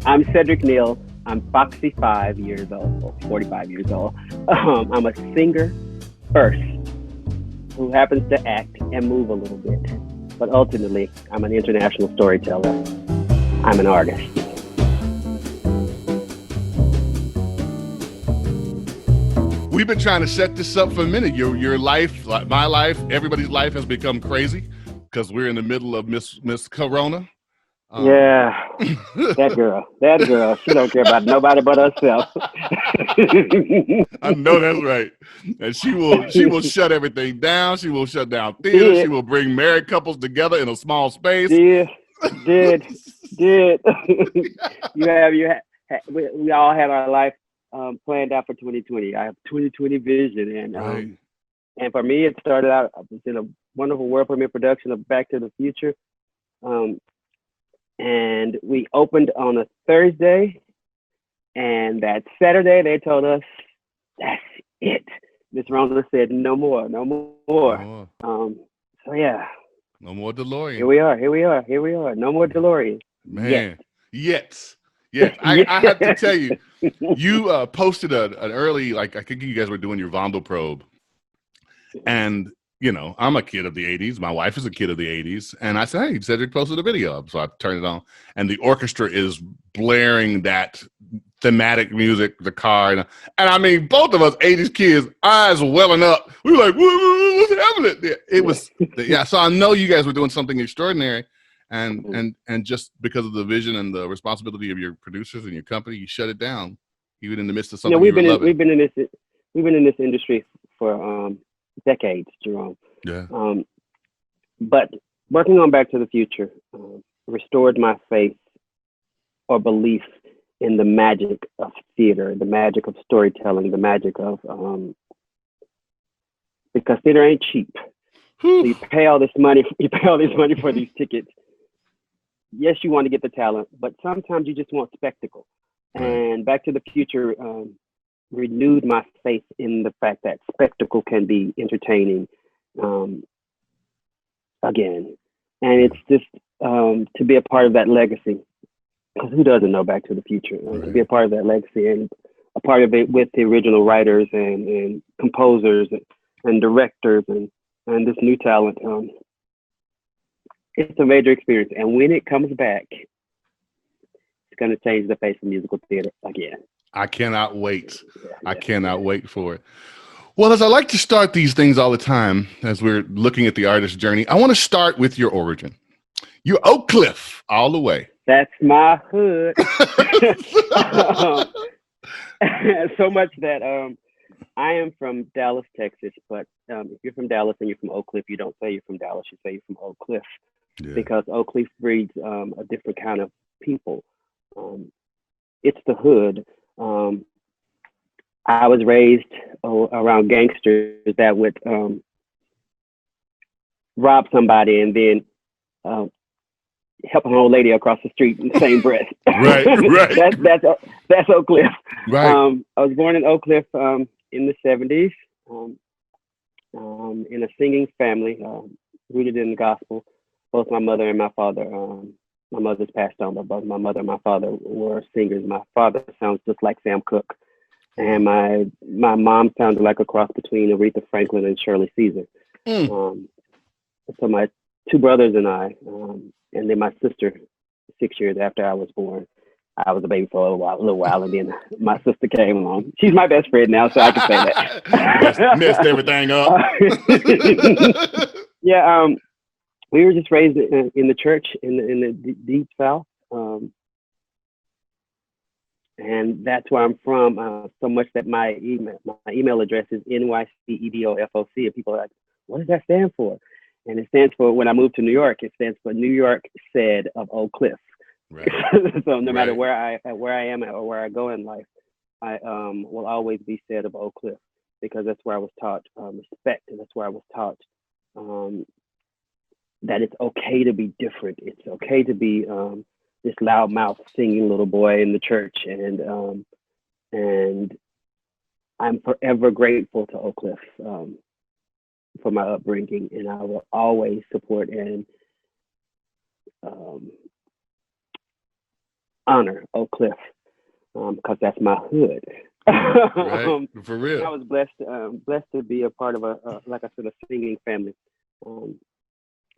I'm Cedric Neal. I'm 45 years old, 45 years old. I'm a singer first who happens to act and move a little bit. But ultimately, I'm an international storyteller. I'm an artist. We've been trying to set this up for a minute. Your life, like my life, everybody's life has become crazy because we're in the middle of Miss Corona. Yeah, that girl, she don't care about nobody but herself. I know that's right. And she will shut everything down. She will shut down theater. She will bring married couples together in a small space. Did. We all had our life planned out for 2020. I have 2020 vision, and Right. And for me, it started out. I was in a wonderful world premiere production of Back to the Future. And we opened on a Thursday, and that Saturday they told us, that's it. Miss Ronda said, no more. So yeah. No more DeLorean. Here we are. No more DeLorean. Man. Yes. I have to tell you, you posted an early, like, I think you guys were doing your Vondel probe. And, you know, I'm a kid of the 80s. My wife is a kid of the 80s. And I said, hey, Cedric posted a video up. So I turned it on. And the orchestra is blaring that thematic music, the car. And I mean, both of us 80s kids, eyes welling up. We were like, what's happening? It was, yeah. So I know you guys were doing something extraordinary. And just because of the vision and the responsibility of your producers and your company, you shut it down, even in the midst of something we've been in this industry for decades, Jerome. Yeah. But working on Back to the Future restored my faith or belief in the magic of theater, the magic of storytelling, the magic of because theater ain't cheap. So you pay all this money for these tickets. Yes, you want to get the talent, but sometimes you just want spectacle. Right. And Back to the Future renewed my faith in the fact that spectacle can be entertaining again. And it's just to be a part of that legacy, because who doesn't know Back to the Future? Right. To be a part of that legacy and a part of it with the original writers and composers and directors and this new talent. It's a major experience. And when it comes back, it's going to change the face of musical theater again. I cannot wait. I cannot wait for it. Well, as I like to start these things all the time, as we're looking at the artist's journey, I want to start with your origin. You're Oak Cliff all the way. That's my hood. So much that I am from Dallas, Texas, but if you're from Dallas and you're from Oak Cliff, you don't say you're from Dallas, you say you're from Oak Cliff. Yeah. Because Oak Cliff breeds a different kind of people. It's the hood. I was raised around gangsters that would rob somebody and then help an old lady across the street in the same breath. Right. That's Oak Cliff. Right. I was born in Oak Cliff in the 70s, in a singing family, rooted in the gospel. Both my mother and my father. My mother's passed on, but both my mother and my father were singers. My father sounds just like Sam Cooke, and my mom sounded like a cross between Aretha Franklin and Shirley Caesar. So my two brothers and I, and then my sister, 6 years after I was born. I was a baby for a little while, and then my sister came along. She's my best friend now, so I can say that. Messed everything up. Yeah. We were just raised in the church in the deep South, and that's where I'm from. So much that my email address is NYCEDOFOC, and people are like, "What does that stand for?" And it stands for, when I moved to New York, it stands for New York Said of Oak Cliff. Right. So no matter where I am or where I go in life, I will always be said of Oak Cliff, because that's where I was taught respect, and that's where I was taught that it's okay to be different. It's okay to be this loudmouth singing little boy in the church, and I'm forever grateful to Oak Cliff for my upbringing, and I will always support and honor Oak Cliff, because that's my hood. Right, for real. I was blessed to be a part of like I said, a singing family.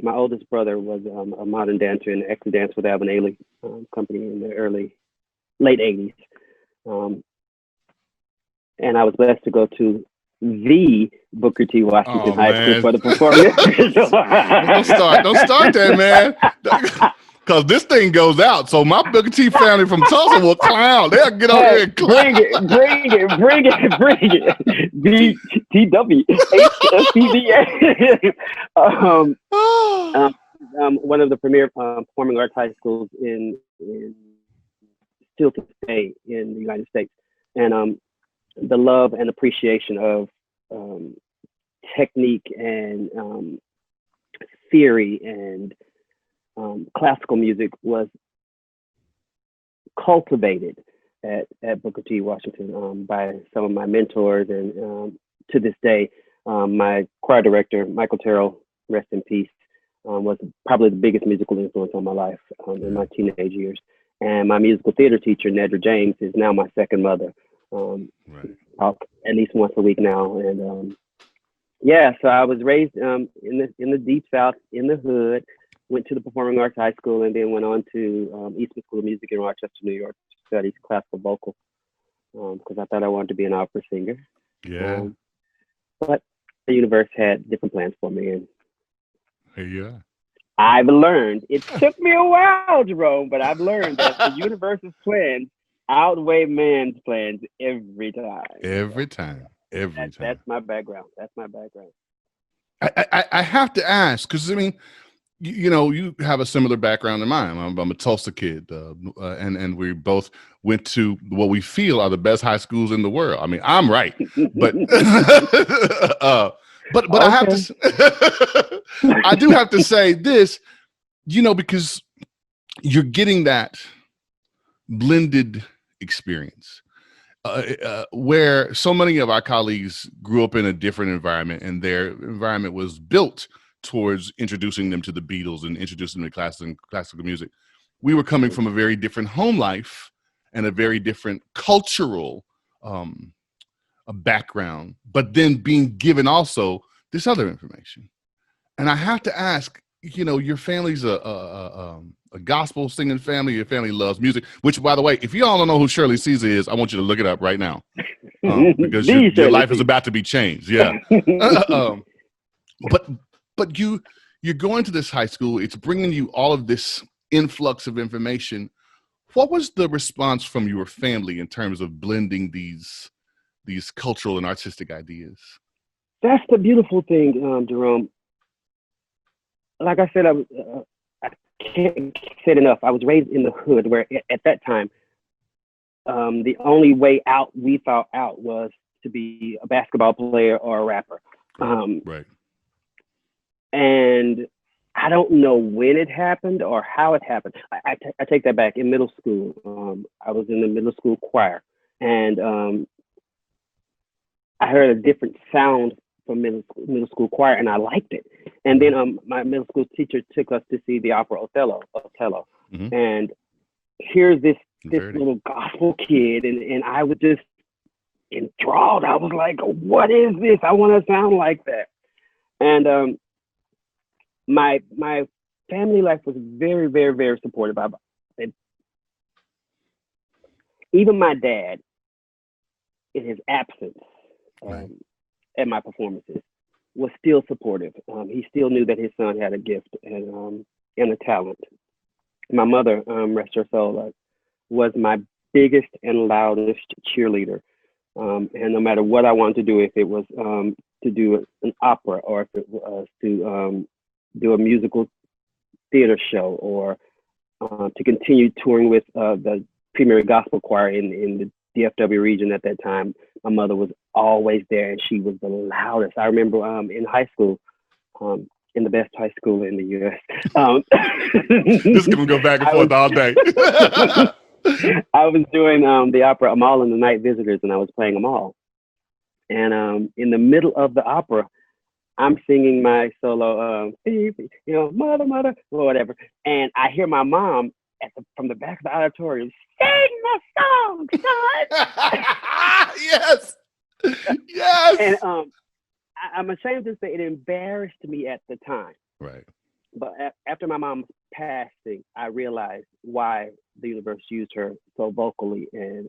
My oldest brother was a modern dancer in the Extra Dance with Alvin Ailey company in the late 80s. And I was blessed to go to the Booker T. Washington High School for the performance. Don't start that, man. Because this thing goes out. So my Booker T family from Tulsa will clown. They'll get over here and clown. Bring it. BTW, one of the premier performing arts high schools in still to stay in the United States. And the love and appreciation of technique and theory and classical music was cultivated at Booker T. Washington by some of my mentors, and to this day, my choir director, Michael Terrell, rest in peace, was probably the biggest musical influence on my life in my teenage years. And my musical theater teacher, Nedra James, is now my second mother. Talk at least once a week now, and so I was raised in the Deep South, in the hood. Went to the Performing Arts High School, and then went on to Eastman School of Music in Rochester, New York, to study classical vocal because I thought I wanted to be an opera singer. Yeah. But the universe had different plans for me, and here you are. I've learned. It took me a while, Jerome, but I've learned that the universe's plans outweigh man's plans every time. Every time. That's my background. I have to ask, because I mean, you have a similar background than mine. I'm a Tulsa kid, and we both went to what we feel are the best high schools in the world. I mean, I'm right, but but okay. I have to. I do have to say this, because you're getting that blended experience where so many of our colleagues grew up in a different environment, and their environment was built towards introducing them to the Beatles and introducing them to classical music. We were coming from a very different home life and a very different cultural a background, but then being given also this other information. And I have to ask, your family's a gospel singing family. Your family loves music, which, by the way, if you all don't know who Shirley Caesar is, I want you to look it up right now because your life is about to be changed. Yeah. But you're going to this high school. It's bringing you all of this influx of information. What was the response from your family in terms of blending these cultural and artistic ideas? That's the beautiful thing, Jerome. Like I said, I can't say it enough. I was raised in the hood, where at that time, the only way out we thought out was to be a basketball player or a rapper. Right. And I don't know when it happened or how it happened. I take that back. In middle school, I was in the middle school choir, and I heard a different sound from middle school choir, and I liked it. And then my middle school teacher took us to see the opera Othello. Mm-hmm. And here's this little gospel kid, and I was just enthralled. I was like, what is this? I want to sound like that. And my family life was very, very, very supportive. Even my dad, in his absence, at my performances, was still supportive. He still knew that his son had a gift and a talent. My mother, rest her soul, was my biggest and loudest cheerleader. And no matter what I wanted to do, if it was to do an opera, or if it was to do a musical theater show, or to continue touring with the premier gospel choir in the DFW region at that time, my mother was always there, and she was the loudest. I remember in high school, in the best high school in the U.S. This can go back and forth all day. I was doing the opera Amal and the Night Visitors, and I was playing Amal. And in the middle of the opera, I'm singing my solo, mother, or whatever. And I hear my mom from the back of the auditorium, sing the song, son. Yes. Yes. And I'm ashamed to say it embarrassed me at the time. Right. But after my mom's passing, I realized why the universe used her so vocally and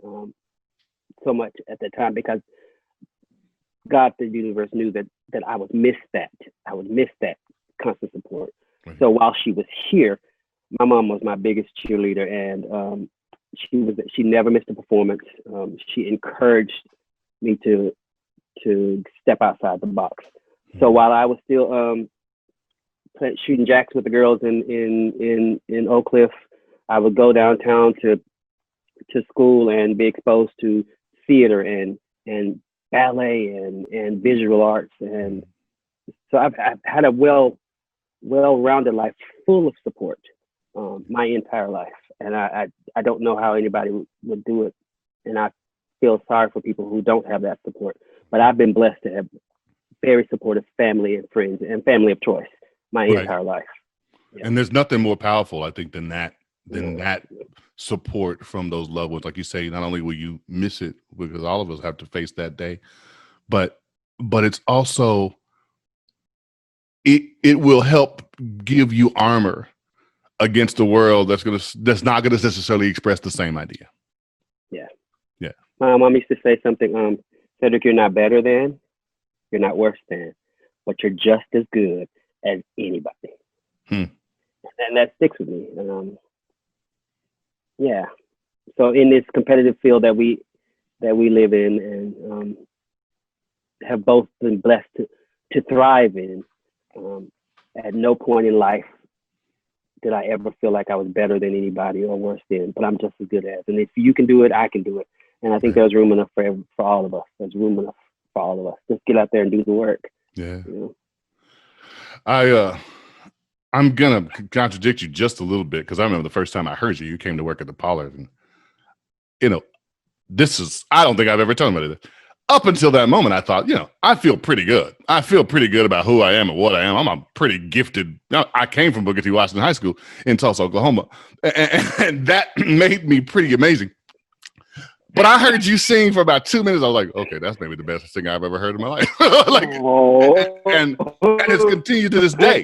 so much at the time, because God, the universe, knew that I would miss that. I would miss that constant support. Right. So while she was here, my mom was my biggest cheerleader, and she never missed a performance. She encouraged me to step outside the box. So while I was still shooting jacks with the girls in Oak Cliff, I would go downtown to school and be exposed to theater and ballet and visual arts, and so I've had a well-rounded life full of support my entire life, and I don't know how anybody would do it, and I feel sorry for people who don't have that support. But I've been blessed to have very supportive family and friends and family of choice my entire life. Yeah. And there's nothing more powerful, I think, than that support from those loved ones. Like you say, not only will you miss it because all of us have to face that day, but it's also it will help give you armor against the world that's not gonna necessarily express the same idea. Yeah. Yeah. My mom used to say something, Cedric, you're not better than, you're not worse than, but you're just as good as anybody. And that sticks with me. Yeah. So in this competitive field that we live in, and have both been blessed to thrive in, at no point in life did I ever feel like I was better than anybody or worse than, but I'm just as good as. And if you can do it, I can do it. And I think there's room enough for all of us. There's room enough for all of us. Just get out there and do the work. Yeah. You know? I'm gonna contradict you just a little bit, because I remember the first time I heard you came to work at the Pollard, and I don't think I've ever told anybody this. Up until that moment, I thought, I feel pretty good. I feel pretty good about who I am and what I am. I'm a pretty gifted. I came from Booker T. Washington High School in Tulsa, Oklahoma, and that made me pretty amazing. But I heard you sing for about 2 minutes. I was like, okay, that's maybe the best thing I've ever heard in my life. And it's continued to this day.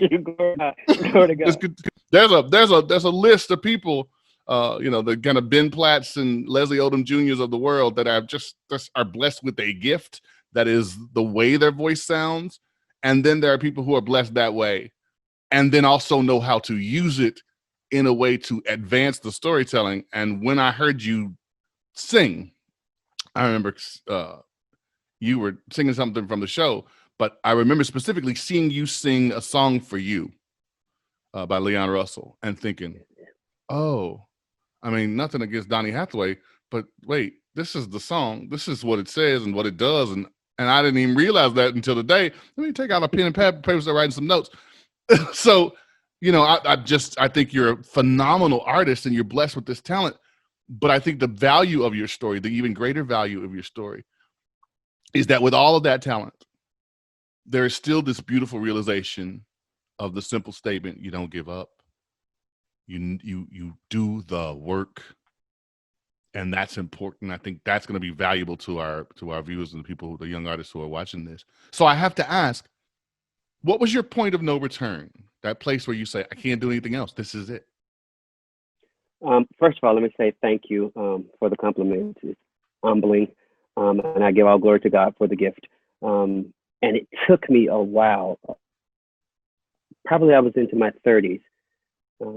There's a list of people, the kind of Ben Platts and Leslie Odom Jr.'s of the world that are blessed with a gift that is the way their voice sounds. And then there are people who are blessed that way, and then also know how to use it in a way to advance the storytelling. And when I heard you sing, I remember you were singing something from the show, but I remember specifically seeing you sing A Song for You by Leon Russell, and thinking, oh, I mean, nothing against Donny Hathaway, but wait, this is the song. This is what it says and what it does. And I didn't even realize that until today. Let me take out a pen and paper, start writing some notes. So, I think you're a phenomenal artist and you're blessed with this talent. But I think the value of your story, the even greater value of your story, is that with all of that talent, there is still this beautiful realization of the simple statement: you don't give up. You do the work, and that's important. I think that's going to be valuable to our viewers and the young artists who are watching this. So I have to ask, what was your point of no return? That place where you say, I can't do anything else. This is it. First of all, let me say thank you for the compliment. It's humbling, and I give all glory to God for the gift. And it took me a while. Probably I was into my 30s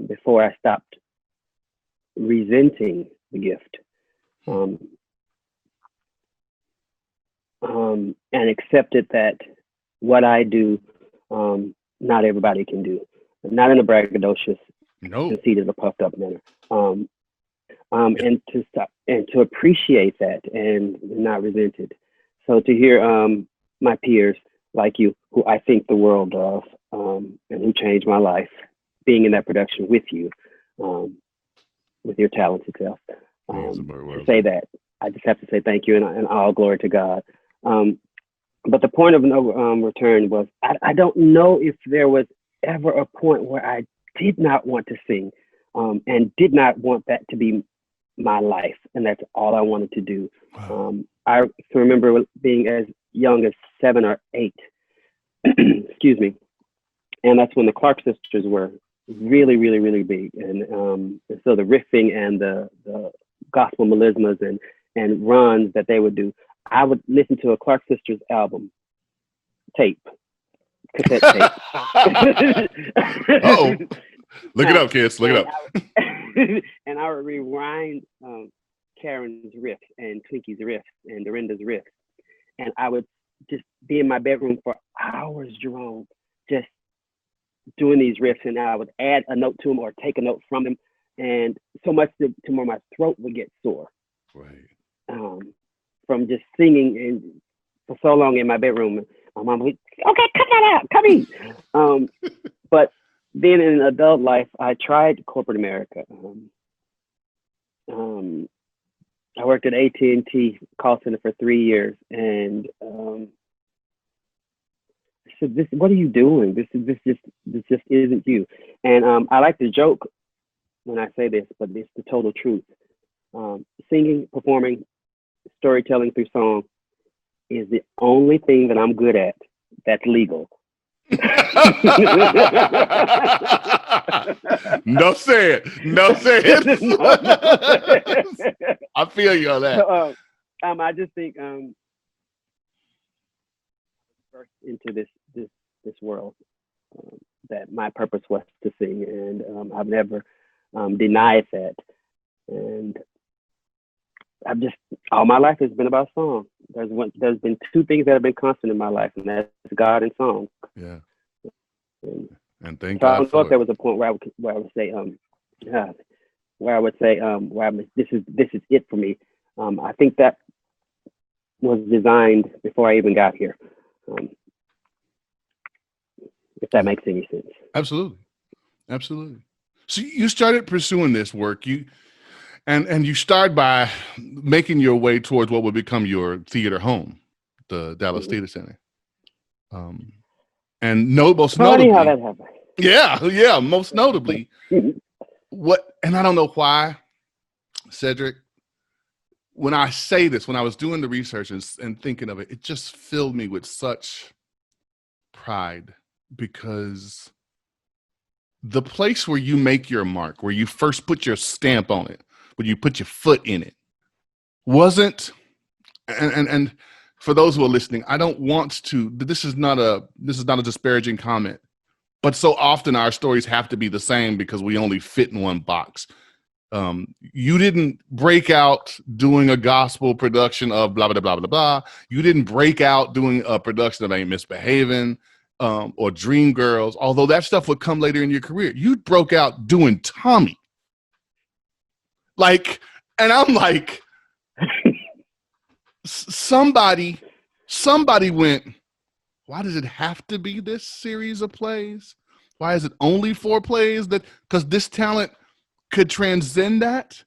before I stopped resenting the gift, and accepted that what I do, not everybody can do. Not in a braggadocious, conceited or puffed up manner. And to stop and to appreciate that and not resent it. So to hear my peers like you, who I think the world of, and who changed my life, being in that production with you, with your talented self, to say that, I just have to say thank you and all glory to God. But the point of no return was, I don't know if there was ever a point where I did not want to sing. and did not want that to be my life, and that's all I wanted to do. Wow. I remember being as young as 7 or 8, excuse me, and that's when the Clark sisters were really, really, really big, and so the riffing and the gospel melismas and runs that they would do, I would listen to a Clark sisters album tape, cassette tape. Uh-oh. Look it up, kids. Look it up. And I would rewind Karen's riffs and Twinkie's riffs and Dorinda's riffs. And I would just be in my bedroom for hours, Jerome, just doing these riffs. And I would add a note to them or take a note from them. And so much to where my throat would get sore. Right. From just singing and for so long in my bedroom. My mom would, okay, cut that out, come in. But then in adult life, I tried corporate America. I worked at AT&T call center for 3 years, and I said, what are you doing? This just isn't you. And I like to joke when I say this, but it's the total truth. Singing, performing, storytelling through song is the only thing that I'm good at that's legal. No say it. No. I feel you on that. So, I just think first into this world that my purpose was to sing, and I've never denied that. And I've just all my life has been about song. There's been 2 things that have been constant in my life, and that's God and song. Yeah. And thank so God. I don't know if there was a point where I would say this is it for me. I think that was designed before I even got here. If that makes any sense. Absolutely. So you started pursuing this work. And you start by making your way towards what would become your theater home, the Dallas Theater Center. And most notably, how that happened. Yeah, most notably, and I don't know why, Cedric, when I say this, when I was doing the research and thinking of it, it just filled me with such pride, because the place where you make your mark, where you first put your stamp on it, when you put your foot in it, wasn't, and for those who are listening, I don't want to, this is not a disparaging comment, but so often our stories have to be the same because we only fit in one box. You didn't break out doing a gospel production of blah, blah, blah, blah, blah. You didn't break out doing a production of Ain't Misbehaving or Dreamgirls, although that stuff would come later in your career. You broke out doing Tommy. And I'm like, somebody went, why does it have to be this series of plays? Why is it only 4 plays? Because this talent could transcend that.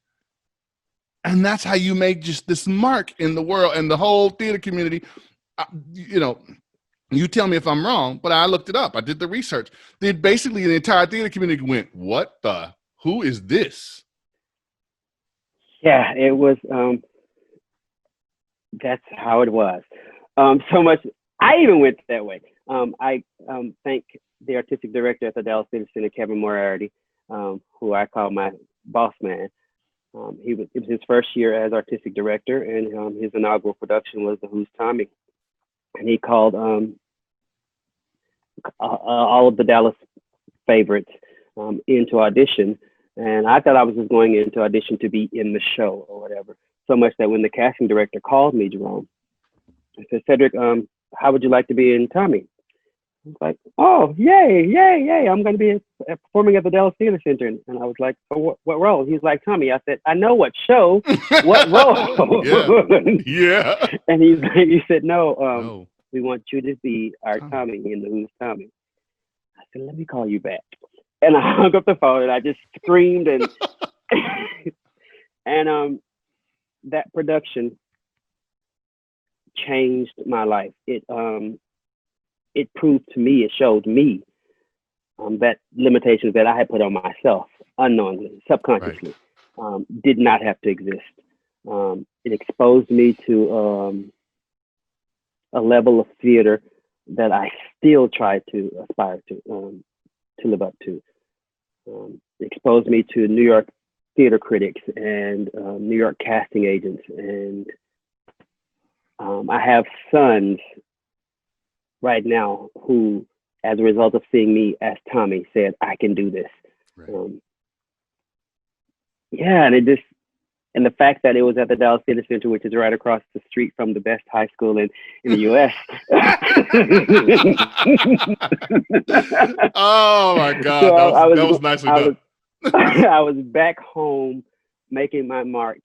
And that's how you make just this mark in the world and the whole theater community. You tell me if I'm wrong, but I looked it up. I did the research. Basically, the entire theater community went, who is this? Yeah, it was, that's how it was. So much, I even went that way. I thank the artistic director at the Dallas Theater Center, Kevin Moriarty, who I call my boss man. It was his first year as artistic director, and his inaugural production was The Who's Tommy. And he called all of the Dallas favorites into audition. And I thought I was just going into audition to be in the show or whatever. So much that when the casting director called me, Jerome, I said, Cedric, how would you like to be in Tommy? I was like, oh, yay. I'm going to be performing at the Dallas Theater Center. And I was like, oh, what role? He's like, Tommy. I said, I know what show, what role? Yeah. And he said, no, we want you to be our Tommy in The Who's Tommy. I said, let me call you back. And I hung up the phone and I just screamed and that production changed my life. It proved to me, it showed me that limitations that I had put on myself. unknowingly, subconsciously, did not have to exist. It exposed me to a level of theater that I still try to aspire to live up to. It exposed me to New York theater critics and New York casting agents, and I have sons right now who, as a result of seeing me as Tommy, said, I can do this. Right. Yeah, and the fact that it was at the Dallas Theatre Center, which is right across the street from the best high school in the U.S. Oh my God, So that was nicely done. I was back home making my mark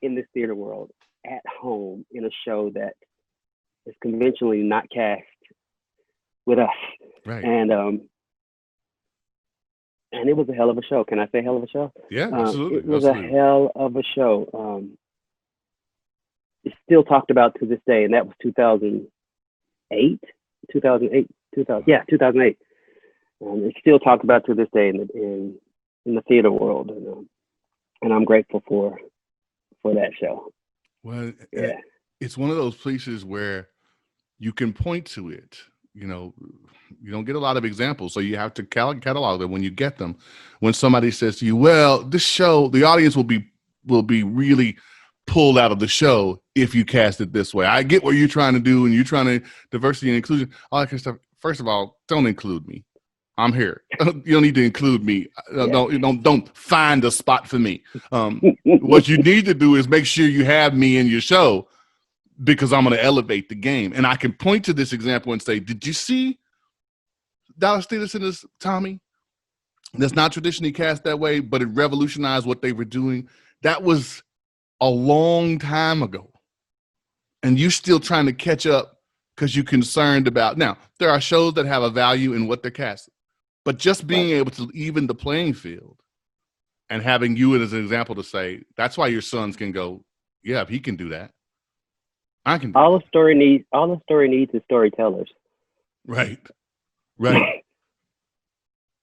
in this theater world at home in a show that is conventionally not cast with us. Right. And it was a hell of a show. Can I say hell of a show? Yeah, absolutely. It was a hell of a show. It's still talked about to this day, and that was 2008. It's still talked about to this day in the theater world, and I'm grateful for that show. Well, yeah, it's one of those places where you can point to it. You know, you don't get a lot of examples, so you have to catalog them when you get them. When somebody says to you, well, this show, the audience will be really pulled out of the show if you cast it this way. I get what you're trying to do, and you're trying to diversity and inclusion, all that kind of stuff. First of all, don't include me. I'm here. You don't need to include me. Don't find a spot for me. What you need to do is make sure you have me in your show, because I'm going to elevate the game. And I can point to this example and say, did you see Dallas Theatre Center's Tommy? That's not traditionally cast that way, but it revolutionized what they were doing. That was a long time ago. And you're still trying to catch up because you're concerned about, now, there are shows that have a value in what they're casting, but just being able to even the playing field and having you as an example to say, that's why your sons can go, yeah, if he can do that, I can do all that. the story needs is storytellers. Right.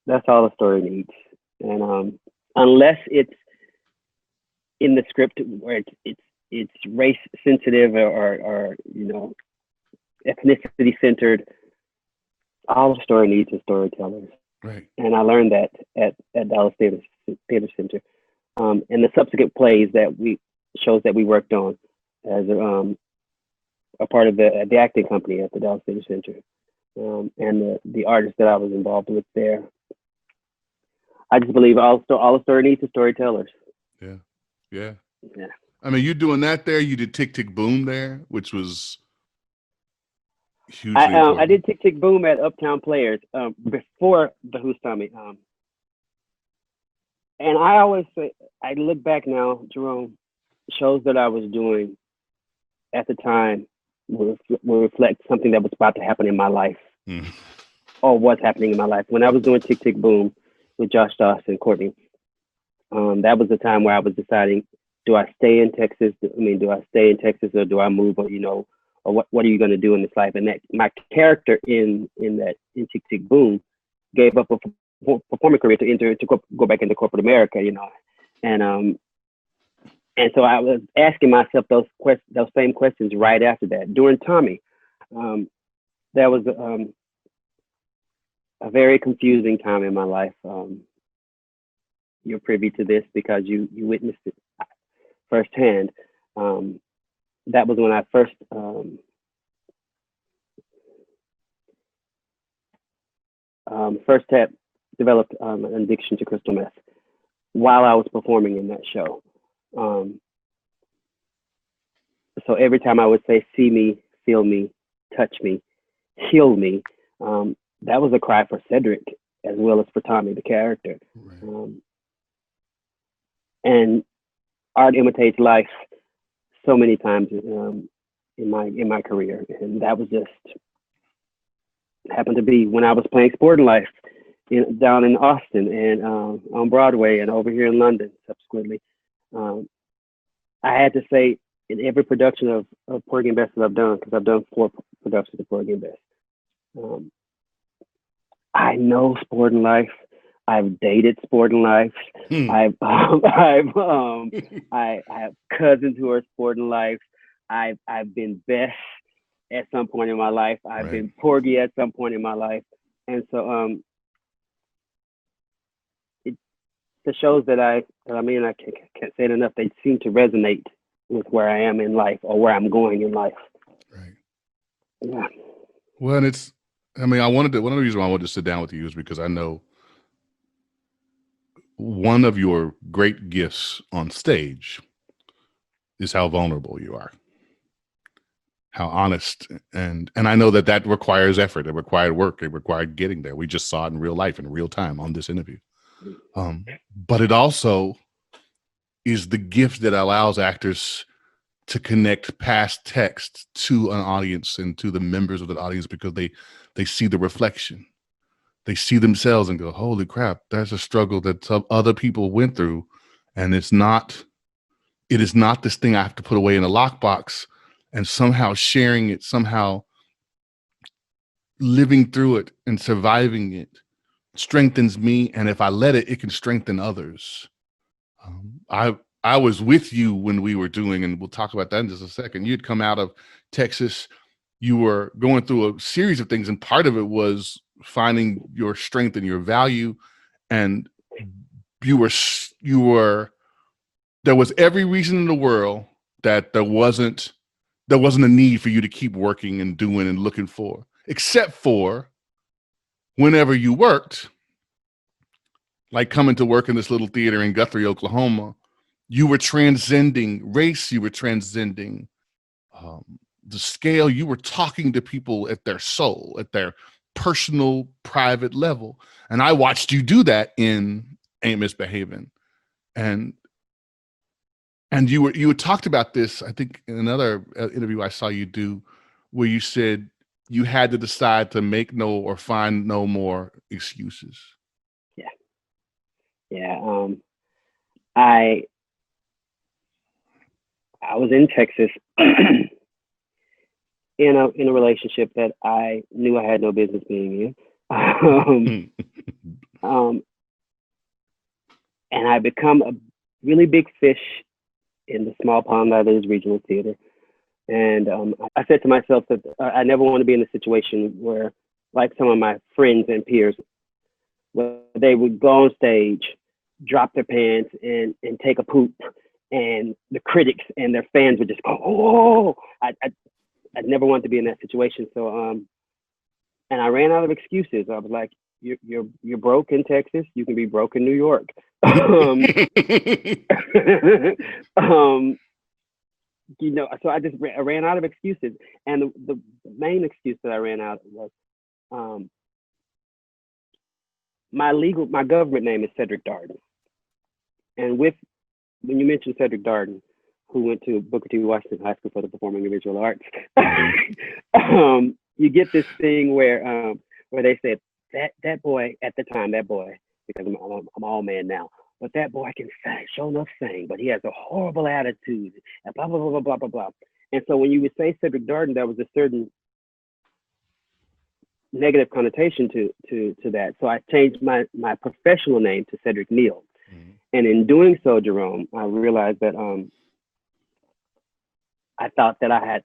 That's all the story needs. And unless it's in the script where it's race sensitive or ethnicity centered, all the story needs is storytellers. Right. And I learned that at Dallas Theatre Center. And the subsequent shows that we worked on as a part of the acting company at the Dallas Theatre Center, and the artists that I was involved with there. I just believe all the story needs is storytellers. Yeah. I mean, you're doing that there. You did Tick Tick Boom there, which was hugely important. I did Tick Tick Boom at Uptown Players before the Who's Tommy. And I always say, I look back now, Jerome, shows that I was doing at the time will reflect something that was about to happen in my life, or what's happening in my life. When I was doing Tick Tick Boom with Josh Doss and Courtney, that was the time where I was deciding, do I stay in Texas? Or do I move? Or what are you going to do in this life? And that my character in Tick Tick Boom gave up a performing career to go back into corporate America, and so I was asking myself those same questions right after that. During Tommy, that was a very confusing time in my life. You're privy to this because you witnessed it firsthand. That was when I first had developed an addiction to crystal meth while I was performing in that show. So every time I would say, see me, feel me, touch me, heal me, that was a cry for Cedric as well as for Tommy, the character. Right. And art imitates life so many times in my career, and that was just happened to be when I was playing Sporting Life down in Austin and on Broadway and over here in London subsequently. I had to say, in every production of Porgy and Bess that I've done, because I've done 4 productions of Porgy and Bess, I know Sporting Life. I've dated sporting life. I have cousins who are sporting life. I've been Bess at some point in my life. I've been Porgy at some point in my life. And so the shows that I mean, I can't say it enough. They seem to resonate with where I am in life or where I'm going in life. Right. Yeah. Well, and it's, I mean, one of the reasons why I wanted to sit down with you is because I know one of your great gifts on stage is how vulnerable you are, how honest, and I know that requires effort, it required work, it required getting there. We just saw it in real life, in real time on this interview. But it also is the gift that allows actors to connect past text to an audience and to the members of the audience, because they see the reflection. They see themselves and go, holy crap, that's a struggle that some other people went through. And it is not this thing I have to put away in a lockbox, and somehow sharing it, somehow living through it and surviving it strengthens me. And if I let it, it can strengthen others. I was with you when we were doing, and we'll talk about that in just a second. You'd come out of Texas. You were going through a series of things, and part of it was finding your strength and your value. And there was every reason in the world that there wasn't a need for you to keep working and doing and looking for, except for whenever you worked, like coming to work in this little theater in Guthrie, Oklahoma, you were transcending race, you were transcending the scale, you were talking to people at their soul, at their personal, private level. And I watched you do that in Ain't Misbehaving. And you had talked about this, I think, in another interview I saw you do, where you said you had to decide to make no or find no more excuses. Yeah. I was in Texas in a relationship that I knew I had no business being in. And I become a really big fish in the small pond that is regional theater. And I said to myself that I never want to be in a situation where, like some of my friends and peers, where they would go on stage, drop their pants and take a poop, and the critics and their fans would just go, oh. I never wanted to be in that situation. So and I ran out of excuses. I was like, you're broke in Texas, you can be broke in New York. So I just ran out of excuses. And the main excuse that I ran out was my government name is Cedric Darden. And when you mentioned Cedric Darden, who went to Booker T. Washington High School for the Performing and Visual Arts, you get this thing where they said that boy at the time, because I'm all man now, but that boy can sing, sure enough sing, but he has a horrible attitude, and blah, blah, blah, blah, blah, blah, blah. And so when you would say Cedric Darden, there was a certain negative connotation to that. So I changed my professional name to Cedric Neal. Mm-hmm. And in doing so, Jerome, I realized that I thought that I had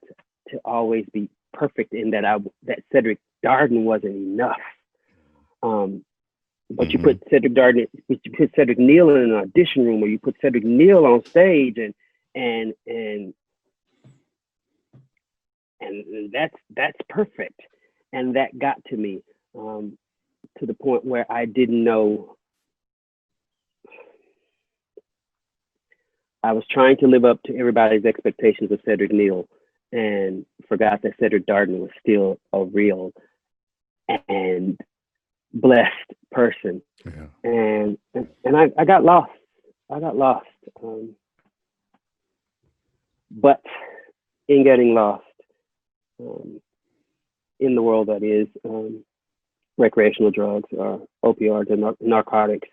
to always be perfect, in that Cedric Darden wasn't enough. But mm-hmm. You put Cedric Darden, you put Cedric Neal in an audition room, or you put Cedric Neal on stage, and that's perfect. And that got to me to the point where I didn't know. I was trying to live up to everybody's expectations of Cedric Neal, and forgot that Cedric Darden was still a real and blessed person. Yeah. And I got lost. But in getting lost in the world that is recreational drugs or opioids and narcotics,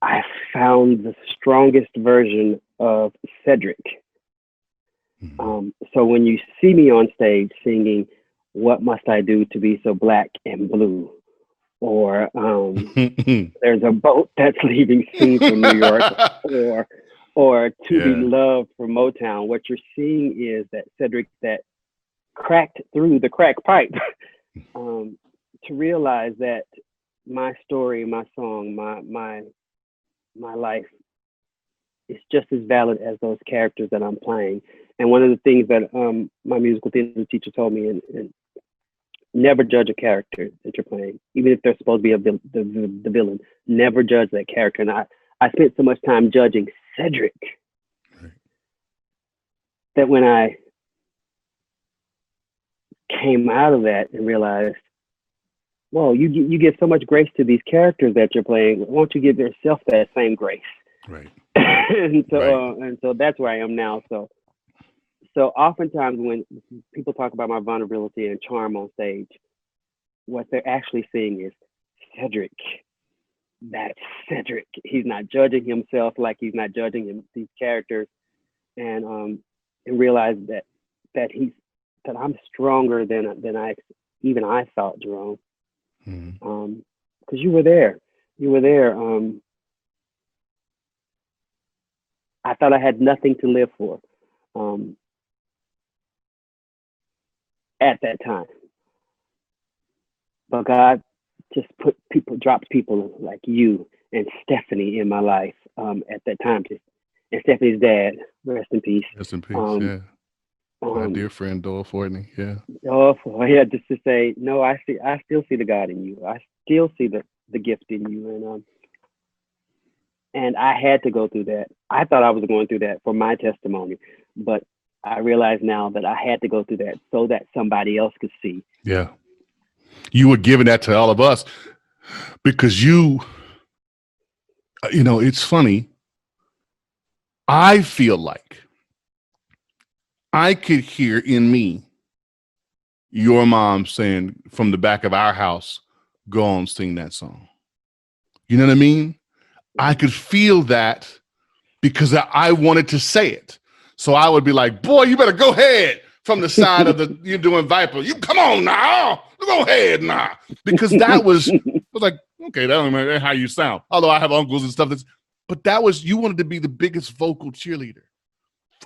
I found the strongest version of Cedric. Mm-hmm. So when you see me on stage singing what must I do to be so black and blue? Or there's a boat that's leaving soon from New York, or to be loved from Motown. What you're seeing is that Cedric that cracked through the crack pipe to realize that my story, my song, my life is just as valid as those characters that I'm playing. And one of the things that my musical theater teacher told me, and never judge a character that you're playing, even if they're supposed to be the villain. Never judge that character. And I spent so much time judging Cedric that when I came out of that and realized, well, you give so much grace to these characters that you're playing. Why don't you give yourself that same grace? Right. and so that's where I am now. So oftentimes when people talk about my vulnerability and charm on stage, what they're actually seeing is Cedric. That's Cedric. He's not judging himself like he's not judging these characters, and realize that I'm stronger than I thought, Jerome. Because you were there. I thought I had nothing to live for. At that time, but God just dropped people like you and Stephanie in my life at that time. And Stephanie's dad, rest in peace. Rest in peace. My dear friend Doyle Fortney. Yeah. Just to say, no, I still see the God in you. I still see the gift in you, and I had to go through that. I thought I was going through that for my testimony, but I realize now that I had to go through that so that somebody else could see. Yeah. You were giving that to all of us because it's funny. I feel like I could hear in me your mom saying from the back of our house, go on, sing that song. You know what I mean? I could feel that because I wanted to say it. So I would be like, boy, you better go ahead from the side of you're doing Viper. You come on now, go ahead now. Because that was like, okay, that don't matter how you sound. Although I have uncles and stuff but that was, you wanted to be the biggest vocal cheerleader.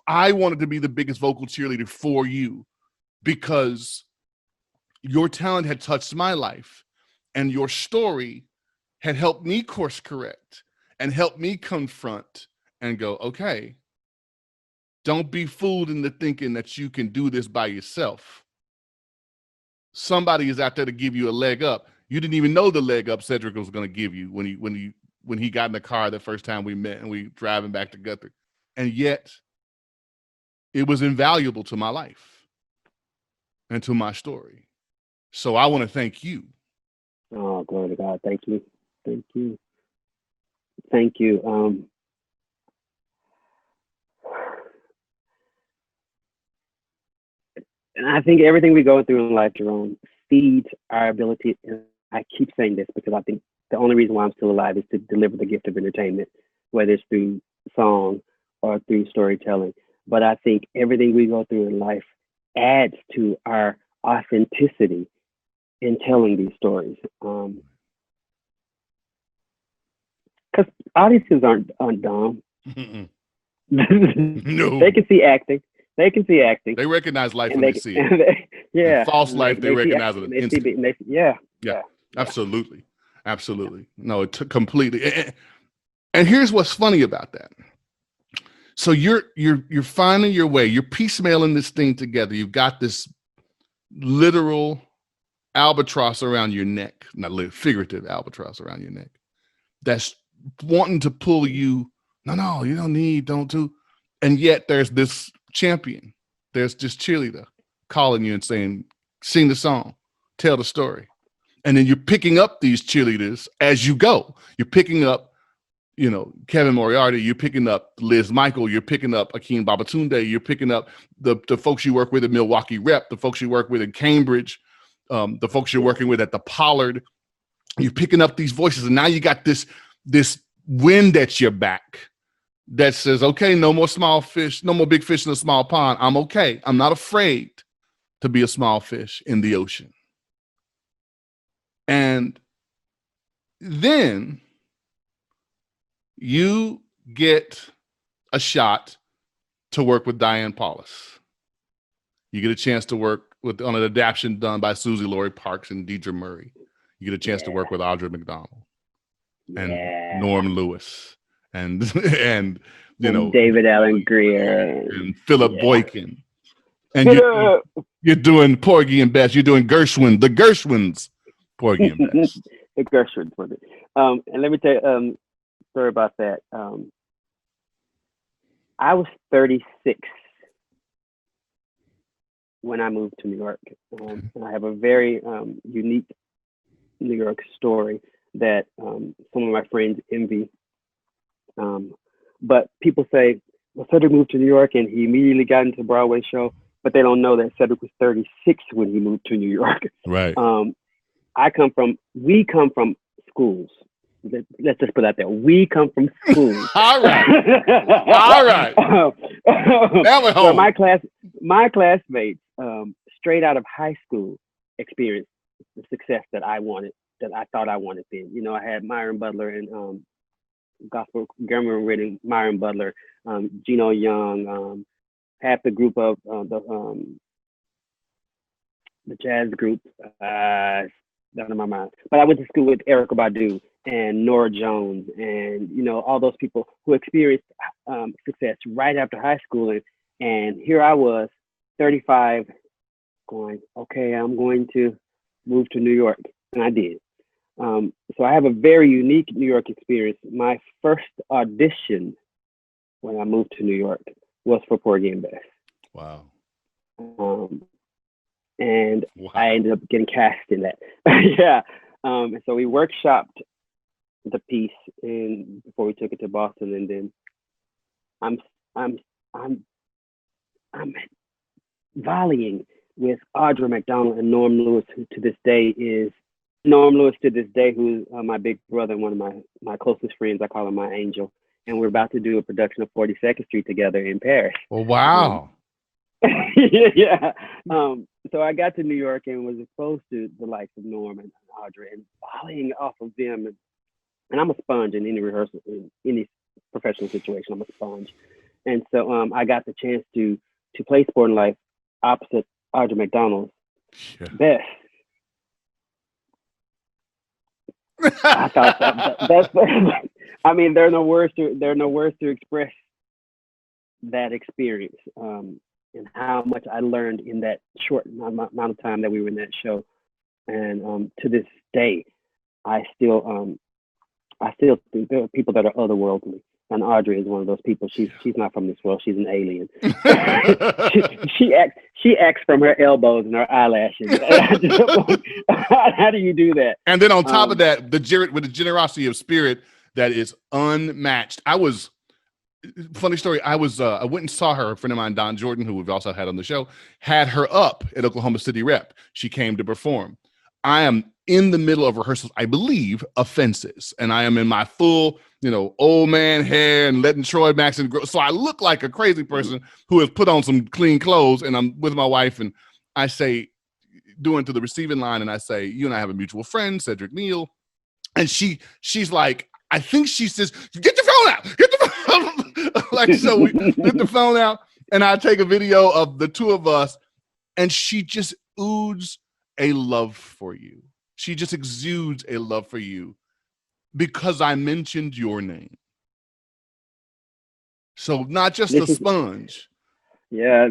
I wanted to be the biggest vocal cheerleader for you because your talent had touched my life and your story had helped me course correct and helped me confront and go, okay, don't be fooled into thinking that you can do this by yourself. Somebody is out there to give you a leg up. You didn't even know the leg up Cedric was going to give you when he got in the car the first time we met and we driving back to Guthrie. And yet it was invaluable to my life and to my story. So I want to thank you. Oh, glory to God. Thank you. Thank you. Thank you. And I think everything we go through in life, Jerome, feeds our ability. And I keep saying this because I think the only reason why I'm still alive is to deliver the gift of entertainment, whether it's through song or through storytelling. But I think everything we go through in life adds to our authenticity in telling these stories. Because audiences aren't dumb. No. They can see acting. They recognize life when they see it. Yeah. False life, they recognize it. Yeah. Absolutely. Absolutely. No, it took completely. And here's what's funny about that. So you're finding your way. You're piecemealing this thing together. You've got this literal albatross around your neck, not figurative albatross around your neck, that's wanting to pull you. No, you don't do. And yet there's this champion. There's this cheerleader calling you and saying, sing the song, tell the story. And then you're picking up these cheerleaders as you go. You're picking up, Kevin Moriarty, you're picking up Liz Michael, you're picking up Akeem Babatunde, you're picking up the folks you work with at Milwaukee Rep, the folks you work with in Cambridge, the folks you're working with at the Pollard. You're picking up these voices, and now you got this wind at your back that says, okay, no more small fish, no more big fish in a small pond. I'm okay. I'm not afraid to be a small fish in the ocean. And then you get a shot to work with Diane Paulus. You get a chance to work on an adaptation done by Susie Laurie Parks and Deidre Murray. You get a chance to work with Audra McDonald and Norm Lewis and David Allen Greer and Philip Boykin. And you're doing Porgy and Bess. You're doing Gershwin, the Gershwins, Porgy and Bess. The Gershwins. And let me tell you, story about that. I was 36 when I moved to New York. And I have a very unique New York story that some of my friends envy. But people say, well, Cedric moved to New York and he immediately got into a Broadway show, but they don't know that Cedric was 36 when he moved to New York. Right. We come from schools. Let's just put that there. We come from schools. All right. All right. So my classmates, straight out of high school, experienced the success that I wanted, that I thought I wanted then. You know, I had Myron Butler and gospel grammar reading, Myron Butler, Gino Young, half the group of the jazz group. Down in my mind. But I went to school with Erykah Badu and Nora Jones and, you know, all those people who experienced success right after high school. And here I was, 35, going, okay, I'm going to move to New York. And I did. So I have a very unique New York experience. My first audition when I moved to New York was for Porgy and Bess. Wow. And wow. I ended up getting cast in that. Yeah. And so we workshopped the piece before we took it to Boston, and then I'm volleying with Audra McDonald and Norm Lewis, who to this day, who's my big brother and one of my closest friends. I call him my angel. And we're about to do a production of 42nd Street together in Paris. Well, wow. Yeah. So I got to New York and was exposed to the likes of Norm and Audra and volleying off of them. And I'm a sponge in any rehearsal, in any professional situation. I'm a sponge. And so I got the chance to play Sport and Life opposite Audra McDonald's Bess. I thought that's. I mean, there are no words to express that experience. And how much I learned in that short amount of time that we were in that show. And to this day, I still think there are people that are otherworldly. And Audrey is one of those people. She's not from this world. She's an alien. she acts from her elbows and her eyelashes. How do you do that? And then on top of that, with the generosity of spirit that is unmatched. Funny story. I went and saw her. A friend of mine, Don Jordan, who we've also had on the show, had her up at Oklahoma City Rep. She came to perform. I am in the middle of rehearsals, I believe, of Fences, and I am in my full, old man hair and letting Troy Maxon grow. So I look like a crazy person who has put on some clean clothes, and I'm with my wife, and I say, doing to the receiving line, and I say, you and I have a mutual friend, Cedric Neal, and she's like, I think she says, get the phone out, get the phone. Like, so we get the phone out, and I take a video of the two of us, and she just oozes a love for you. She just exudes a love for you because I mentioned your name. So not just a sponge. Yeah,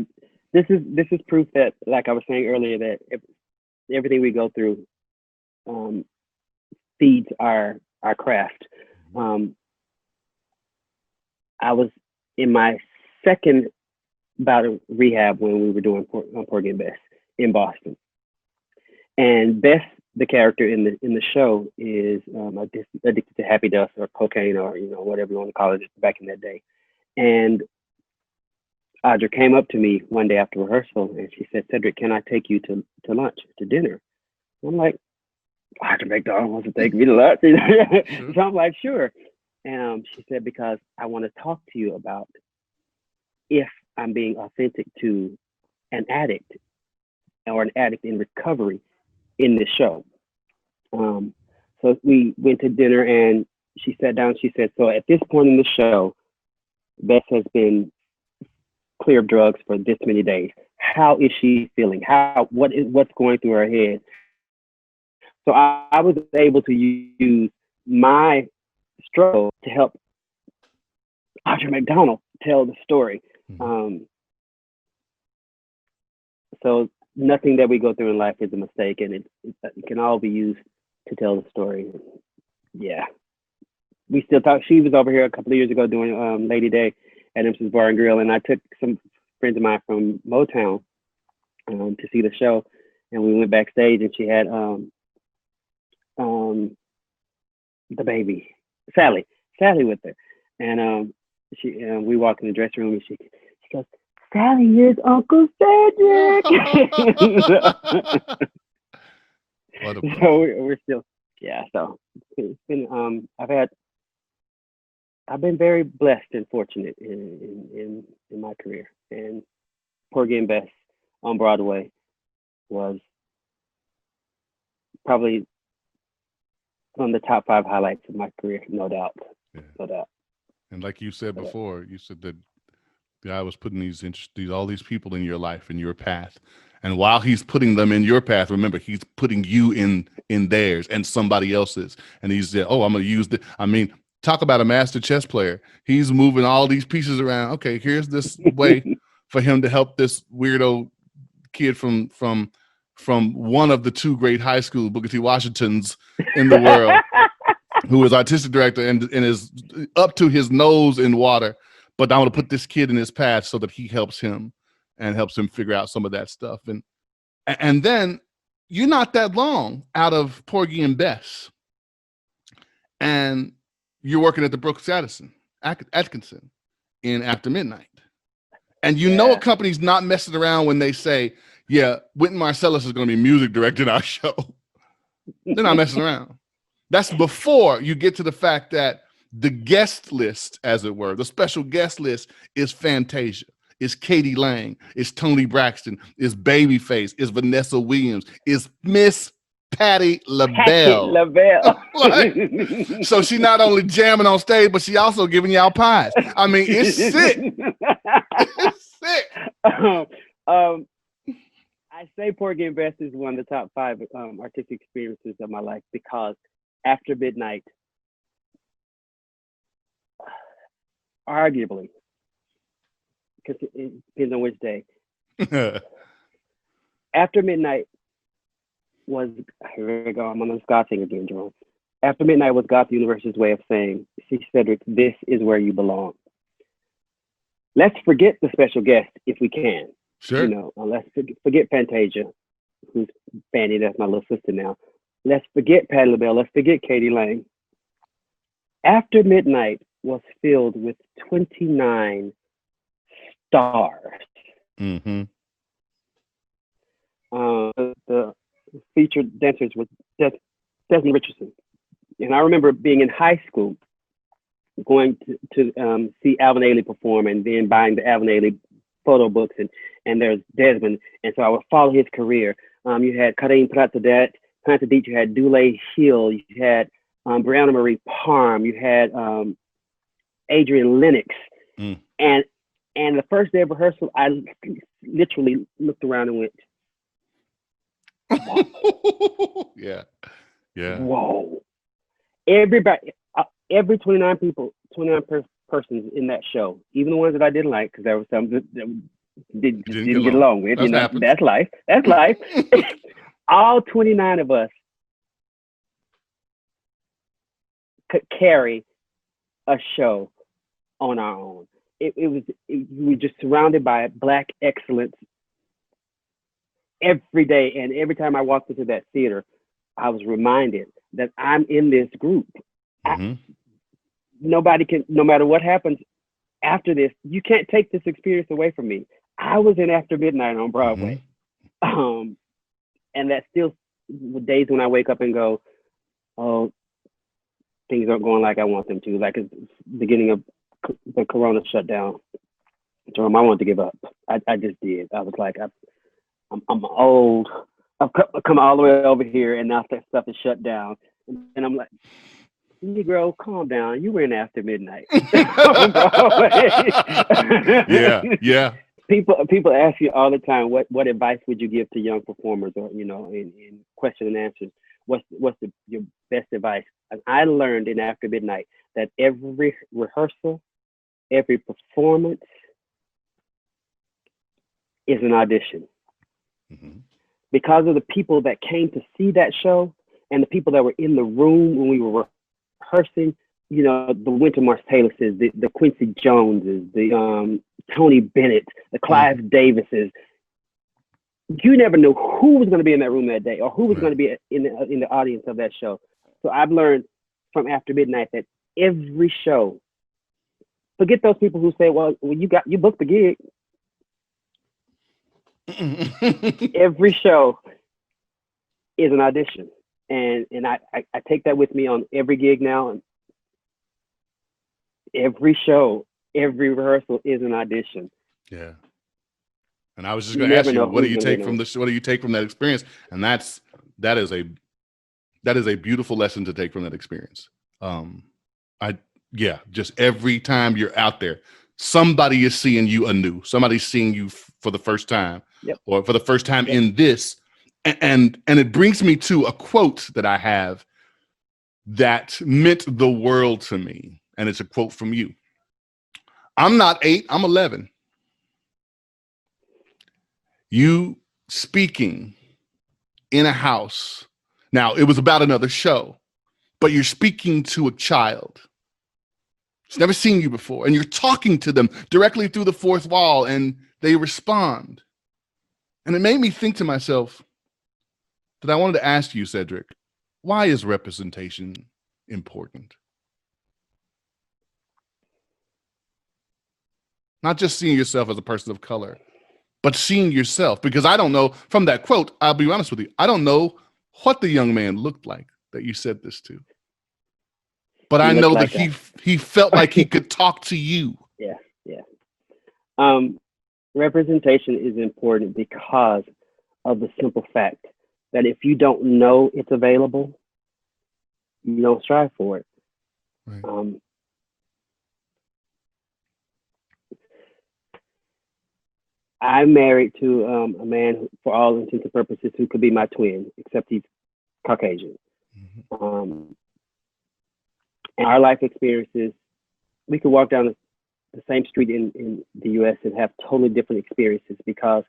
this is proof that, like I was saying earlier, that everything we go through feeds our craft. I was in my second bout of rehab when we were doing Porgy and Bess in Boston. And Bess, the character in the show, is addicted to happy dust or cocaine or whatever you want to call it back in that day. And Audra came up to me one day after rehearsal and she said, "Cedric, can I take you to lunch, to dinner?" I'm like, Audra McDonald wants to take me to lunch. So I'm like, sure. And she said, because I want to talk to you about if I'm being authentic to an addict, or an addict in recovery in this show. So we went to dinner and she sat down. She said, so at this point in the show, Beth has been clear of drugs for this many days. How is she feeling? What's going through her head? So I was able to use my struggle to help Audra McDonald tell the story. So nothing that we go through in life is a mistake, and it can all be used to tell the story. Yeah. We still talk. She was over here a couple of years ago doing Lady Day at Mrs. Bar and Grill, and I took some friends of mine from Motown to see the show, and we went backstage, and she had the baby Sally with her, and we walked in the dressing room, and she goes, Sally, here's Uncle Cedric. So we're still, yeah. So it's been I've been very blessed and fortunate in my career, and Porgy and Bess on Broadway was probably one of the top 5 highlights of my career, no doubt. Yeah. No doubt. And like you said before, you said that God was putting all these people in your life, in your path. And while he's putting them in your path, remember, he's putting you in theirs and somebody else's. And he said, oh, I'm going to use talk about a master chess player. He's moving all these pieces around. Okay, here's this way for him to help this weirdo kid from one of the 2 great high school Booker T. Washingtons in the world, who is artistic director and is up to his nose in water. But I want to put this kid in his path so that he helps him and helps him figure out some of that stuff. And then you're not that long out of Porgy and Bess, and you're working at the Brooks Atkinson in After Midnight. And you know a company's not messing around when they say, yeah, Wynton Marsalis is going to be music directing our show. They're not messing around. That's before you get to the fact that the guest list, as it were, the special guest list is Fantasia, is Katie Lang, is Tony Braxton, is Babyface, is Vanessa Williams, is Miss Patti LaBelle. So she not only jamming on stage, but she also giving y'all pies. I mean, it's sick. It's sick. I say Porgy and Bess is one of the top 5 artistic experiences of my life, because After Midnight, arguably, because it depends on which day. After Midnight was, here we go, I'm on the God thing again, Jerome. After Midnight was God's universe's way of saying, see, Cedric, this is where you belong. Let's forget the special guest if we can. Sure. You know, let's forget Fantasia, who's Fanny, that's my little sister now. Let's forget Patti LaBelle. Let's forget Katie Lang. After Midnight was filled with 29 stars. Mm-hmm. The featured dancers was Desmond Richardson. And I remember being in high school, going to see Alvin Ailey perform, and then buying the Alvin Ailey photo books, and there's Desmond, and so I would follow his career. You had Kareem Pratadit, you had Dule Hill, you had Brianna Marie Parham, you had Adrian Lennox, and the first day of rehearsal, I literally looked around and went, yeah, whoa! Everybody, every 29 persons in that show, even the ones that I didn't like, because there were some that didn't get along with. That's life. That's life. All 29 of us could carry a show on our own. We were just surrounded by Black excellence every day, and every time I walked into that theater, I was reminded that I'm in this group. Mm-hmm. Nobody can, no matter what happens after this, you can't take this experience away from me. I was in After Midnight on Broadway. Mm-hmm. And that's still days when I wake up and go, oh, things aren't going like I want them to. Like it's the beginning of the Corona shutdown. Jerome, I wanted to give up. I just did. I was like, I'm old. I've come all the way over here, and now that stuff is shut down. And I'm like, Negro, calm down. You were in After Midnight. Yeah. People ask you all the time, what advice would you give to young performers, or in question and answers? What's your best advice? And I learned in After Midnight that every rehearsal, every performance is an audition. Mm-hmm. Because of the people that came to see that show and the people that were in the room when we were rehearsing, the Wynton Marsalises, the Quincy Joneses, the Tony Bennett, the Clive Davises. You never knew who was going to be in that room that day or who was going to be in the audience of that show. So I've learned from After Midnight that every show, forget those people who say, well, you booked the gig. Every show is an audition. And I take that with me on every gig now. And every show, every rehearsal is an audition. Yeah. And I was just going to ask you, what do you take from this? What do you take from that experience? And that is a beautiful lesson to take from that experience. Just every time you're out there, somebody is seeing you anew. Somebody's seeing you for the first time, or for the first time in this. And it brings me to a quote that I have that meant the world to me. And it's a quote from you. I'm not 8, I'm 11. You speaking in a house. Now, it was about another show, but you're speaking to a child. It's never seen you before. And you're talking to them directly through the fourth wall, and they respond. And it made me think to myself that I wanted to ask you, Cedric, why is representation important? Not just seeing yourself as a person of color, but seeing yourself, because I don't know from that quote, I'll be honest with you, I don't know what the young man looked like that you said this to, but I know that he felt like he could talk to you. Yeah. Representation is important because of the simple fact that if you don't know it's available, you don't strive for it. Right. I'm married to a man who, for all intents and purposes, who could be my twin, except he's Caucasian. Mm-hmm. And our life experiences, we could walk down the same street in the U.S. and have totally different experiences because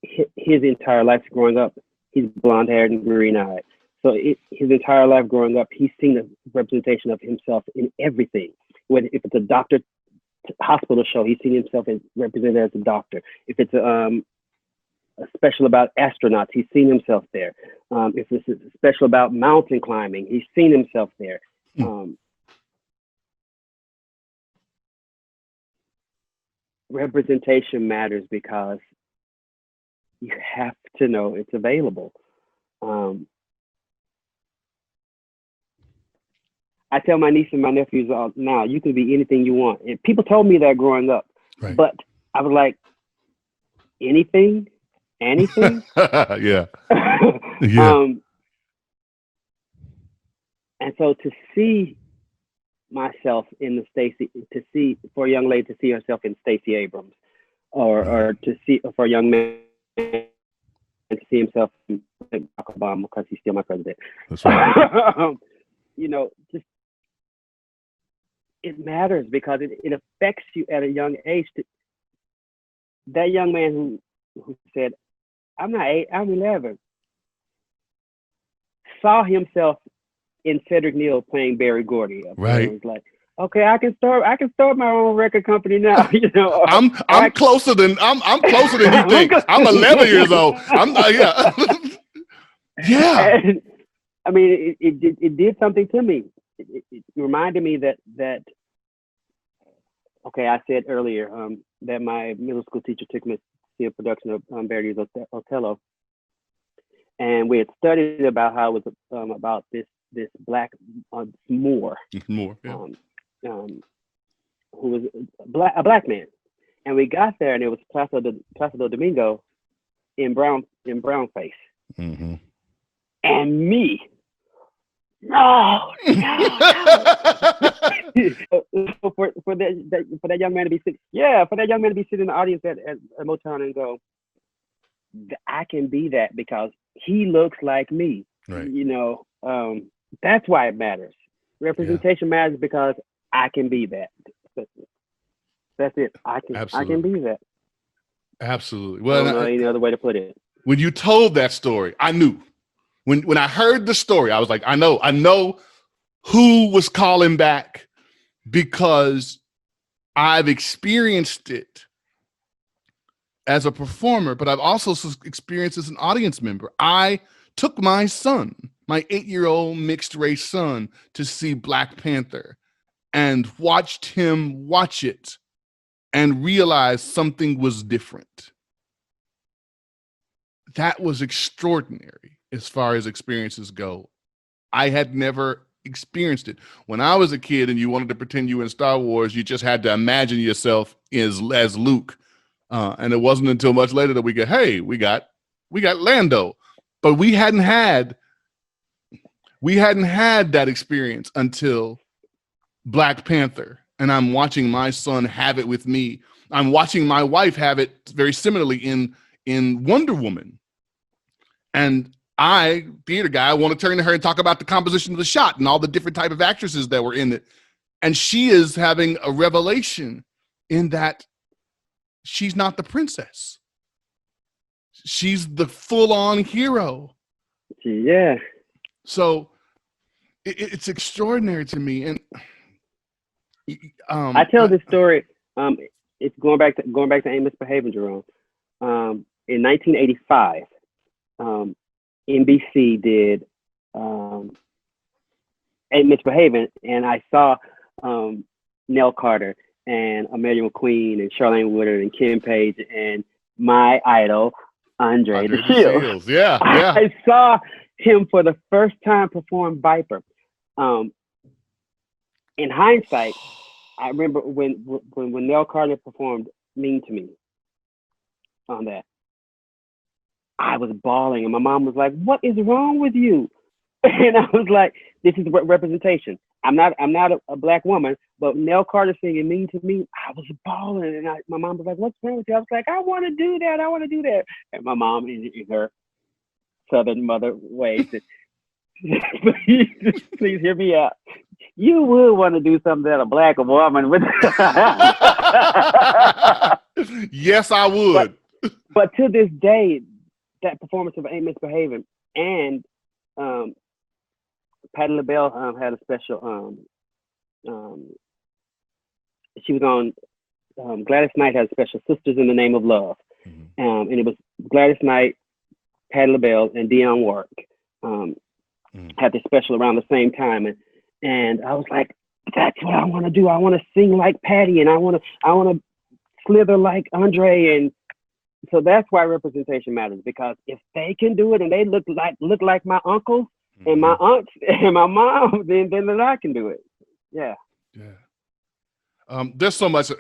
his entire life growing up, he's blonde-haired and green-eyed. So his entire life growing up, he's seen the representation of himself in everything. If it's a doctor hospital show, he's seen himself as represented as a doctor. If it's a special about astronauts, he's seen himself there. If it's a special about mountain climbing, he's seen himself there. Representation matters because you have to know it's available. I tell my niece and my nephews now, you can be anything you want. And people told me that growing up, but I was like, anything? Yeah. And so to see myself in for a young lady to see herself in Stacey Abrams, or to see for a young man to see himself in Barack Obama, because he's still my president. That's right. Just it matters because it affects you at a young age. That young man who said, I'm not 8, I'm 11, saw himself in Cedric Neal playing Barry Gordy. Right. It was like, okay, I can start my own record company now. I'm closer than you think. I'm 11 years old. Yeah. And, I mean, it did something to me. It reminded me that okay, I said earlier that my middle school teacher took me to see a production of Verdi's Othello, and we had studied about how it was about this black Moor, yeah. Who was a black man, and we got there, and it was Placido Domingo, in brown face, Mm-hmm. and me. No. So for that young man to be sitting, for that young man to be sitting in the audience at Motown and go, I can be that because he looks like me. Right. That's why it matters. Representation matters because I can be that. That's it. I can be that. Absolutely. I Well, don't know any other way to put it. When you told that story, I knew. When I heard the story, I was like, I know who was calling back, because I've experienced it as a performer, but I've also experienced as an audience member. I took my son, my 8-year-old mixed race son, to see Black Panther and watched him watch it and realized something was different. That was extraordinary as far as experiences go. I had never experienced it. When I was a kid and you wanted to pretend you were in Star Wars, you just had to imagine yourself as Luke. And it wasn't until much later that we got Lando. But we hadn't had that experience until Black Panther. And I'm watching my son have it with me. I'm watching my wife have it very similarly in Wonder Woman. And I, theater guy, want to turn to her and talk about the composition of the shot and all the different type of actresses that were in it. And she is having a revelation in that she's not the princess. She's the full-on hero. Yeah. So it's extraordinary to me. And I tell this story. It's going back to Ain't Misbehaving, Jerome. In 1985, NBC did Ain't Misbehaving, and I saw Nell Carter and Amelia McQueen and Charlene Woodard and Kim Page and my idol, Andre the Shield. Yeah. I saw him for the first time perform Viper. In hindsight, I remember when Nell Carter performed Mean to Me on that, I was bawling, and my mom was like, "What is wrong with you?" And I was like, "This is representation. I'm not a black woman, but Nell Carter singing Mean to Me, I was bawling." And my mom was like, "What's wrong with you?" I was like, "I want to do that. And my mom, in her Southern mother way, said, please hear me out. You would want to do something that a black woman would. Yes, I would. But to this day, that performance of Ain't Misbehaving and Patti LaBelle had a special. She was on. Gladys Knight had a special, Sisters in the Name of Love, and it was Gladys Knight, Patti LaBelle, and Dionne Warwick had this special around the same time, and I was like, that's what I want to do. I want to sing like Patti, and I want to slither like Andre, and so that's why representation matters, because if they can do it and they look like my uncles and my aunts and my mom, then I can do it. Yeah. There's so much.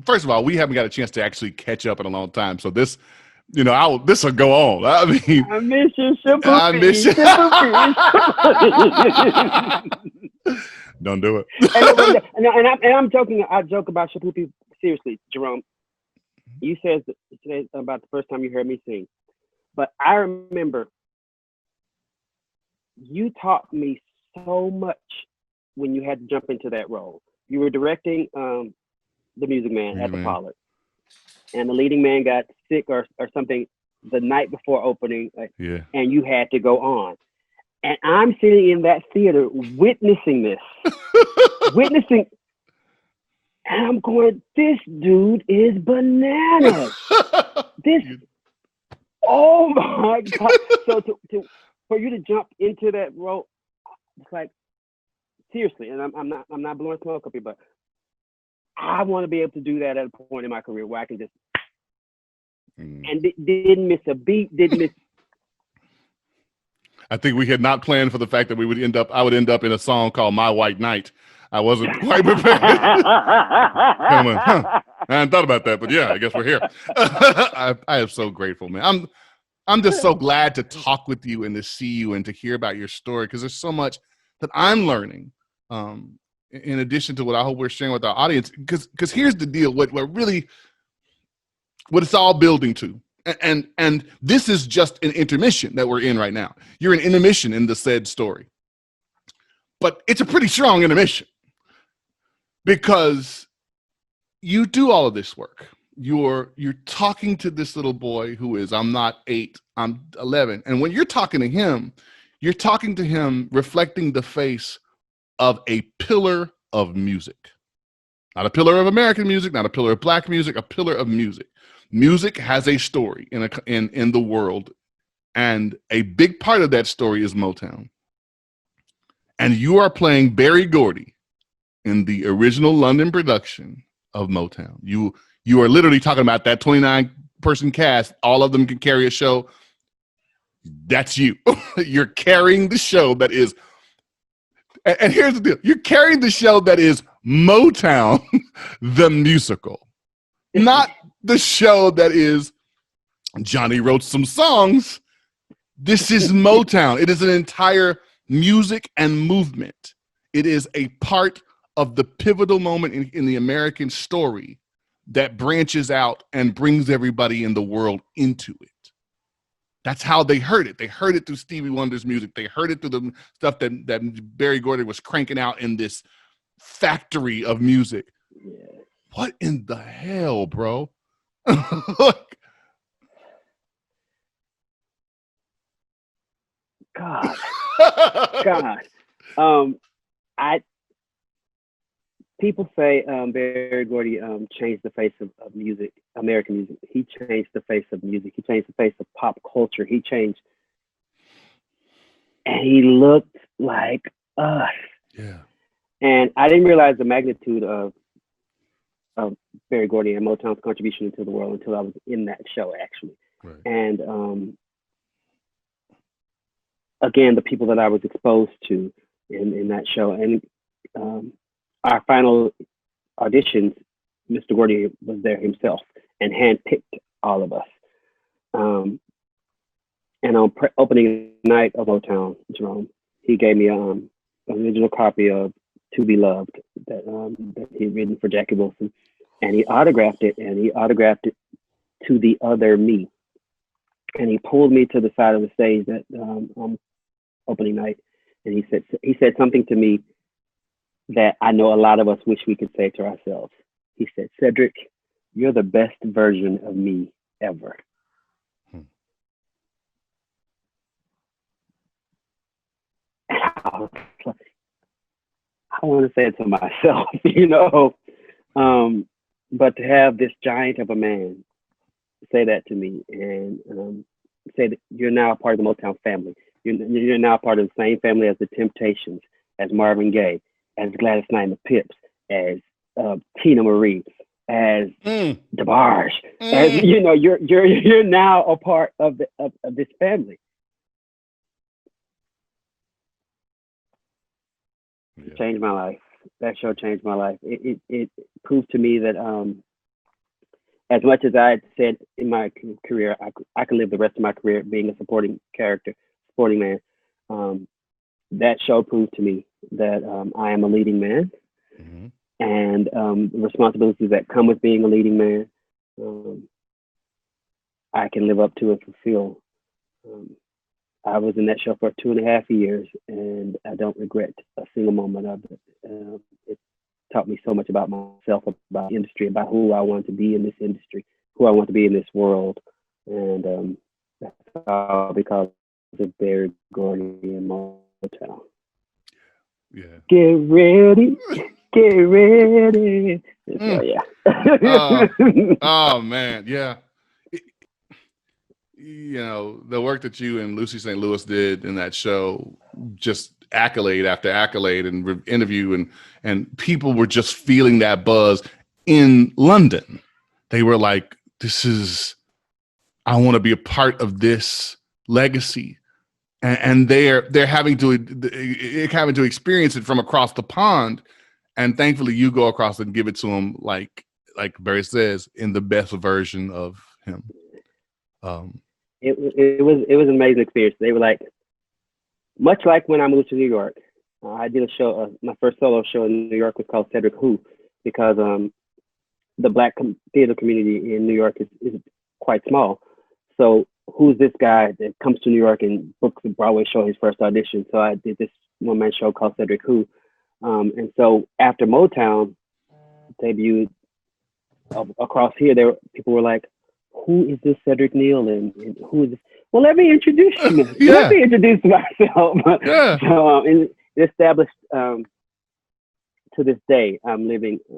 First of all, we haven't got a chance to actually catch up in a long time, so this, this will go on. I mean, I miss you, I miss you. Don't do it. and I'm joking. I joke about Shapoopy seriously, Jerome. You said about the first time you heard me sing, but I remember you taught me so much when you had to jump into that role. You were directing The Music Man at the Pollard, and the leading man got sick or something the night before opening, and you had to go on. And I'm sitting in that theater witnessing this, and I'm going, this dude is bananas. Oh my God. So for you to jump into that role, it's like, seriously, and I'm not blowing smoke up here, but I want to be able to do that at a point in my career where I can just, and didn't miss a beat, didn't miss. I think we had not planned for the fact that I would end up in a song called My White Knight. I wasn't quite prepared. I hadn't thought about that, but yeah, I guess we're here. I am so grateful, man. I'm just so glad to talk with you and to see you and to hear about your story, because there's so much that I'm learning. In addition to what I hope we're sharing with our audience, because here's the deal: what it's all building to, and this is just an intermission that we're in right now. You're an intermission in the said story, but it's a pretty strong intermission because you do all of this work. You're talking to this little boy who is, I'm not 8, I'm 11, and when you're talking to him reflecting the face of a pillar of music. Not a pillar of American music, not a pillar of Black music, a pillar of music. Music has a story in the world, and a big part of that story is Motown. And you are playing Berry Gordy in the original London production of Motown. You are literally talking about that 29-person cast. All of them can carry a show. That's you. You're carrying the show that is. And here's the deal. You're carrying the show that is Motown, the musical. Not the show that is Johnny wrote some songs. This is Motown. It is an entire music and movement. It is a part of the pivotal moment in the American story that branches out and brings everybody in the world into it. That's how they heard it. They heard it through Stevie Wonder's music. They heard it through the stuff that Berry Gordy was cranking out in this factory of music. Yeah. What in the hell, bro? Look. God. People say Berry Gordy changed the face of music, American music. He changed the face of music. He changed the face of pop culture. He changed, and he looked like us. Yeah. And I didn't realize the magnitude of Berry Gordy and Motown's contribution into the world until I was in that show, actually. Right. And again, the people that I was exposed to in that show, and our final auditions, Mr. Gordy was there himself and handpicked all of us. And on opening night of Motown, Jerome, he gave me an original copy of "To Be Loved" that he'd written for Jackie Wilson, and he autographed it, to the other me. And he pulled me to the side of the stage that opening night, and he said something to me that I know a lot of us wish we could say to ourselves. He said, "Cedric, you're the best version of me ever." And I was like, I want to say it to myself, you know. But to have this giant of a man say that to me and say that you're now a part of the Motown family. You're now part of the same family as the Temptations, as Marvin Gaye, as Gladys Knight and the Pips, as Tina Marie, as DeBarge, as you know, you're now a part of this family. Yeah. It changed my life. That show changed my life. It proved to me that as much as I had said in my career, I could live the rest of my career being a supporting man. That show proved to me that I am a leading man, and the responsibilities that come with being a leading man, I can live up to and fulfill. I was in that show for 2.5 years, and I don't regret a single moment of it. It taught me so much about myself, about the industry, about who I want to be in this industry, who I want to be in this world, and that's all because of Berry Gordy and Motown. Yeah. Get ready. So, yeah. Oh man, yeah. You know, the work that you and Lucy St. Louis did in that show, just accolade after accolade and interview, and people were just feeling that buzz in London. They were like, I want to be a part of this legacy. And they're having to experience it from across the pond. And thankfully you go across and give it to them, like Barry says, in the best version of him. it was an amazing experience. They were like, much like when I moved to New York. I did a show. My first solo show in New York was called Cedric Who, because the Black theater community in New York is quite small. So who's this guy that comes to New York and books a Broadway show, his first audition? So I did this one-man show called Cedric Who. And so after Motown debuted across here, people were like, who is this Cedric Neal and who is this? Well, let me introduce you. Let me introduce myself. So and it established, to this day,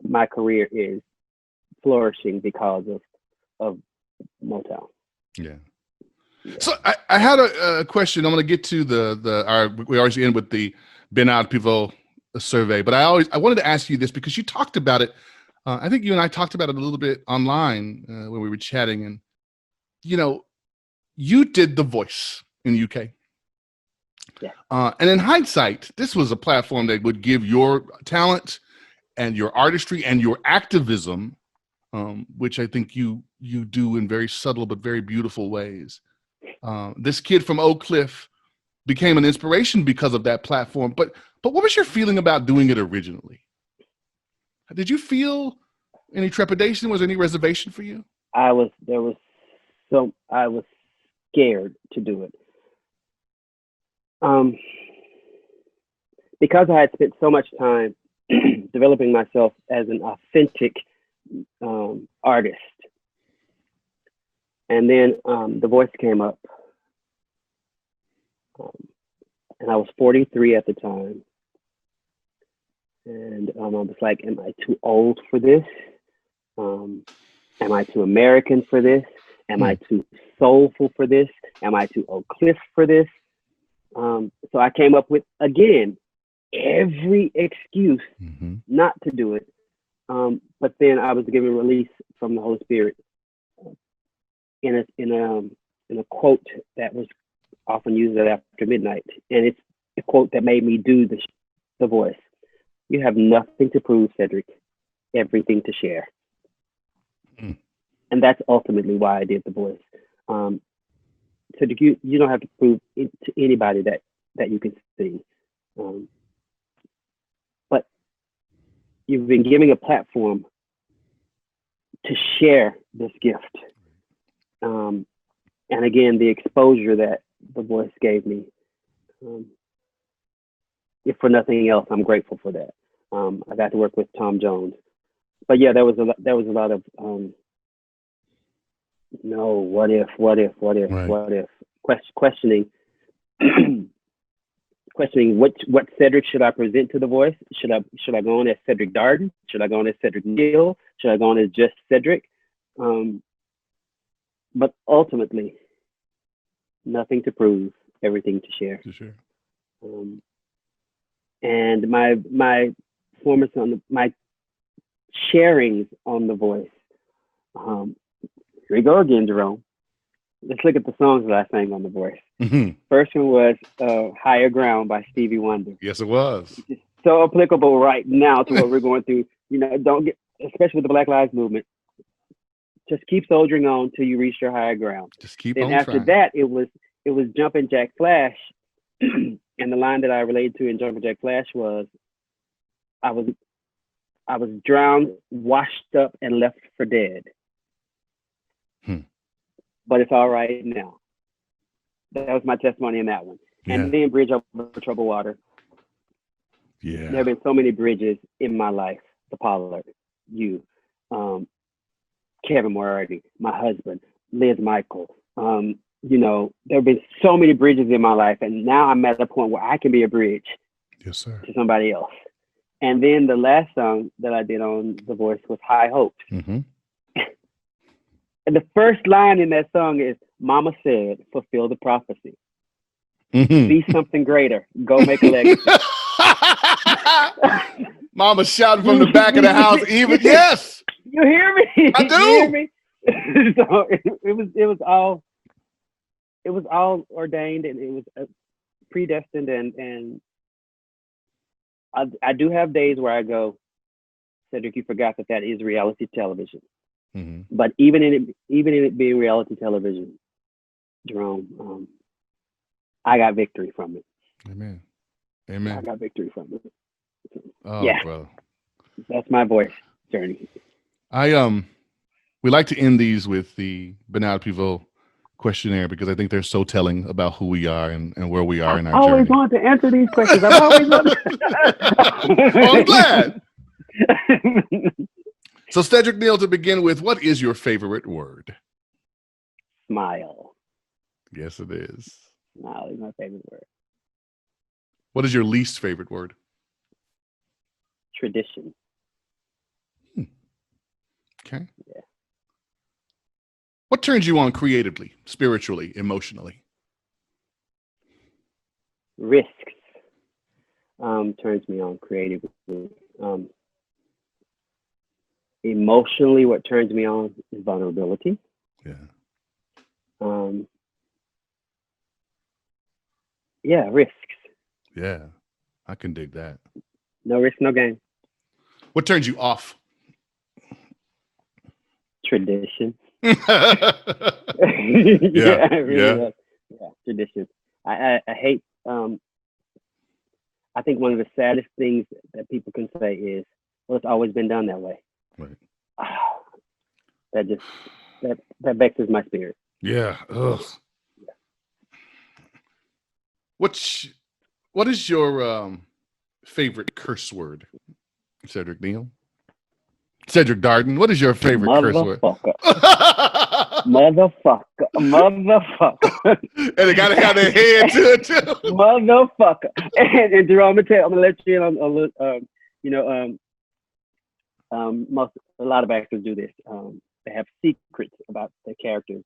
my career is flourishing because of Motown. Yeah. So I had a question. I'm going to get to we always end with the Bernard Pivot survey, but I wanted to ask you this because you talked about it. I think you and I talked about it a little bit online when we were chatting, and you did The Voice in the UK. Yeah. And in hindsight, this was a platform that would give your talent and your artistry and your activism, which I think you do in very subtle but very beautiful ways. This kid from Oak Cliff became an inspiration because of that platform. But what was your feeling about doing it originally? Did you feel any trepidation? Was there any reservation for you? I was scared to do it. Because I had spent so much time developing myself as an authentic artist. And then The Voice came up. And I was 43 at the time. And I was like, am I too old for this? Am I too American for this? Am I too soulful for this? Am I too Oak Cliff for this? So I came up with, again, every excuse not to do it. But then I was given release from the Holy Spirit in a quote that was often used after midnight. And it's a quote that made me do the Voice. You have nothing to prove, Cedric, everything to share. And that's ultimately why I did The Voice. Cedric, you don't have to prove it to anybody that you can sing. But you've been giving a platform to share this gift. And again, the exposure that The Voice gave me, if for nothing else, I'm grateful for that. I got to work with Tom Jones, but yeah, there was a lot of what if questioning questioning what Cedric should I present to The Voice? Should I go on as Cedric Darden? Should I go on as Cedric Neal? Should I go on as just Cedric? But ultimately, nothing to prove, everything to share. For sure. And my performance my sharings on The Voice. Here we go again, Jerome. Let's look at the songs that I sang on The Voice. First one was Higher Ground by Stevie Wonder. Yes, it was. It's so applicable right now to what we're going through. Especially with the Black Lives Movement. Just keep soldiering on till you reach your higher ground. Just keep then on after trying. that, it was Jumpin' Jack Flash. And the line that I related to in Jumpin' Jack Flash was, I was drowned, washed up, and left for dead. But it's all right now. That was my testimony in that one. Yeah. And then Bridge Over Troubled Water. Yeah. There have been so many bridges in my life. The Pollard, you, Kevin Moriarty, my husband, Liz Michael. There have been so many bridges in my life, and now I'm at a point where I can be a bridge. Yes, sir. To somebody else. And then the last song that I did on The Voice was High Hopes. And the first line in that song is, Mama said, fulfill the prophecy. Be something greater. Go make a legacy. Mama shouting from the back of the house. Even yes. You hear me? I do. You hear me? So it was all ordained, and it was predestined, and I do have days where I go, Cedric, you forgot that is reality television. But even in it being reality television, Jerome, I got victory from it. Amen. I got victory from it. Oh, yeah, brother. That's my voice journey. We like to end these with the Bernard Pivot questionnaire because I think they're so telling about who we are and where we are in our I always journey. wanted to answer these questions. I've always wanted. I'm glad. So, Cedric Neal, to begin with, what is your favorite word? Smile. Yes, it is. Smile is my favorite word. What is your least favorite word? Tradition. Okay. Yeah. What turns you on creatively, spiritually, emotionally? Risks turns me on creatively. Emotionally, what turns me on is vulnerability. Yeah. Yeah, risks. Yeah, I can dig that. No risk, no gain. What turns you off? Tradition. Yeah, Really yeah, tradition. I hate. I think one of the saddest things that people can say is, "Well, it's always been done that way." Right. That vexes my spirit. Yeah. Ugh. What is your favorite curse word, Cedric Neal? Cedric Darden, what is your favorite curse word? Motherfucker. And they gotta have their head to it too. Motherfucker. And Jerome, I'm gonna let you in on a little. A lot of actors do this. They have secrets about their characters,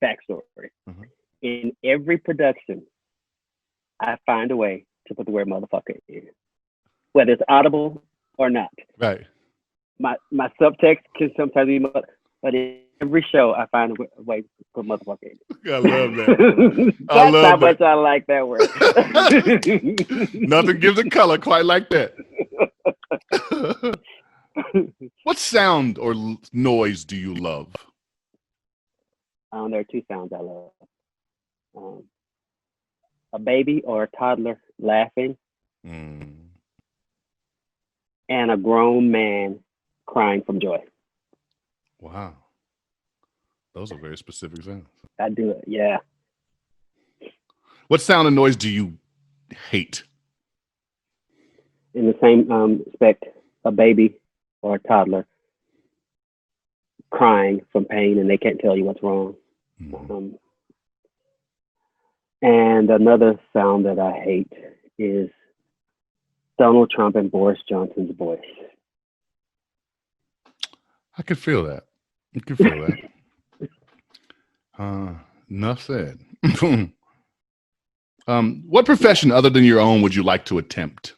backstory. Mhm. In every production, I find a way to put the word motherfucker in, whether it's audible or not. Right. My subtext can sometimes be mother, but in every show, I find a way to put motherfucker in. I love that. That's how much I like that word. Nothing gives it color quite like that. What sound or noise do you love? There are two sounds I love. A baby or a toddler laughing, and a grown man crying from joy. Wow. Those are very specific sounds. I do it, yeah. What sound and noise do you hate? In the same respect, a baby or a toddler crying from pain and they can't tell you what's wrong. Mm-hmm. And another sound that I hate is Donald Trump and Boris Johnson's voice. I could feel that. You could feel that. Enough said. What profession other than your own would you like to attempt?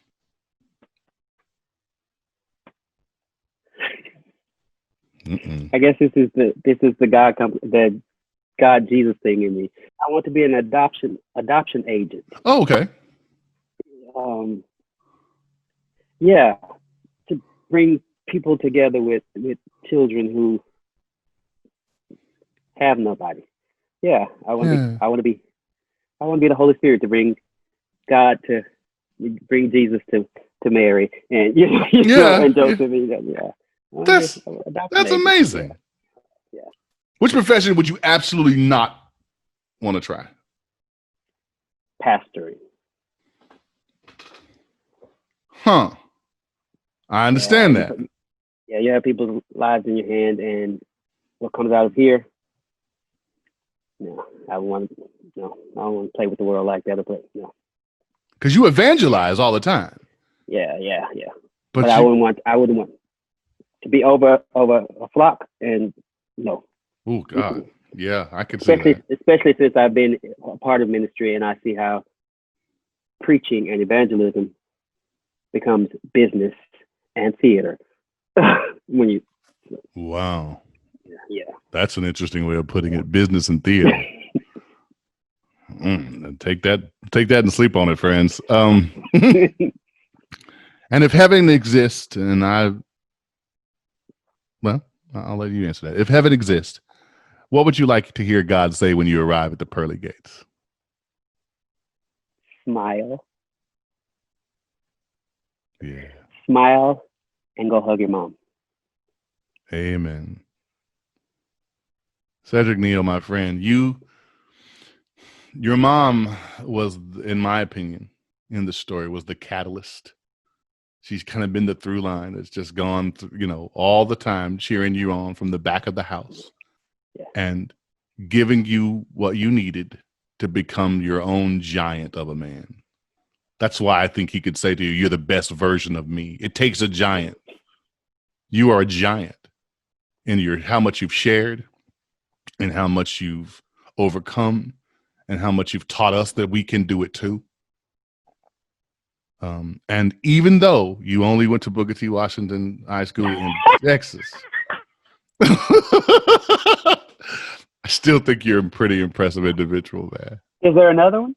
I guess this is the God Jesus thing in me. I want to be an adoption agent. Oh, okay. Yeah, to bring people together with children who have nobody. Yeah, I want to be the Holy Spirit to bring Jesus to Mary and and Joseph. Yeah. That's amazing. Yeah. Which profession would you absolutely not want to try? Pastoring. Huh. I understand that. Yeah, you have people's lives in your hand, and what comes out of here. No, I don't want to play with the world like that. But no. Because you evangelize all the time. Yeah. But I wouldn't want to be over a flock, and no. Oh God, yeah, I could see that. Especially since I've been a part of ministry, and I see how preaching and evangelism becomes business and theater. Wow. Yeah. That's an interesting way of putting it. Business and theater. Take that and sleep on it, friends. And if heaven exists, and I'll let you answer that. If heaven exists, What would you like to hear God say when you arrive at the pearly gates? Smile. Yeah. Smile and go hug your mom. Amen. Cedric Neal, my friend, your mom was, in my opinion, in the story, was the catalyst. She's kind of been the through line that's just gone through, all the time cheering you on from the back of the house and giving you what you needed to become your own giant of a man. That's why I think he could say to you, you're the best version of me. It takes a giant. You are a giant in how much you've shared and how much you've overcome and how much you've taught us that we can do it too. And even though you only went to Booker T. Washington High School in Texas, I still think you're a pretty impressive individual, man. Is there another one?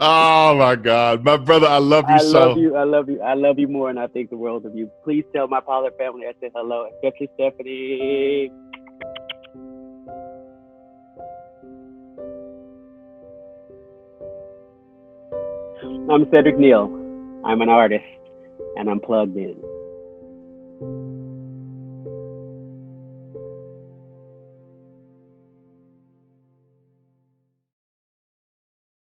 Oh my God, my brother, I love you so. I love you more, and I think the world of you. Please tell my Pollard family I said hello, especially Stephanie. I'm Cedric Neal. I'm an artist, and I'm plugged in.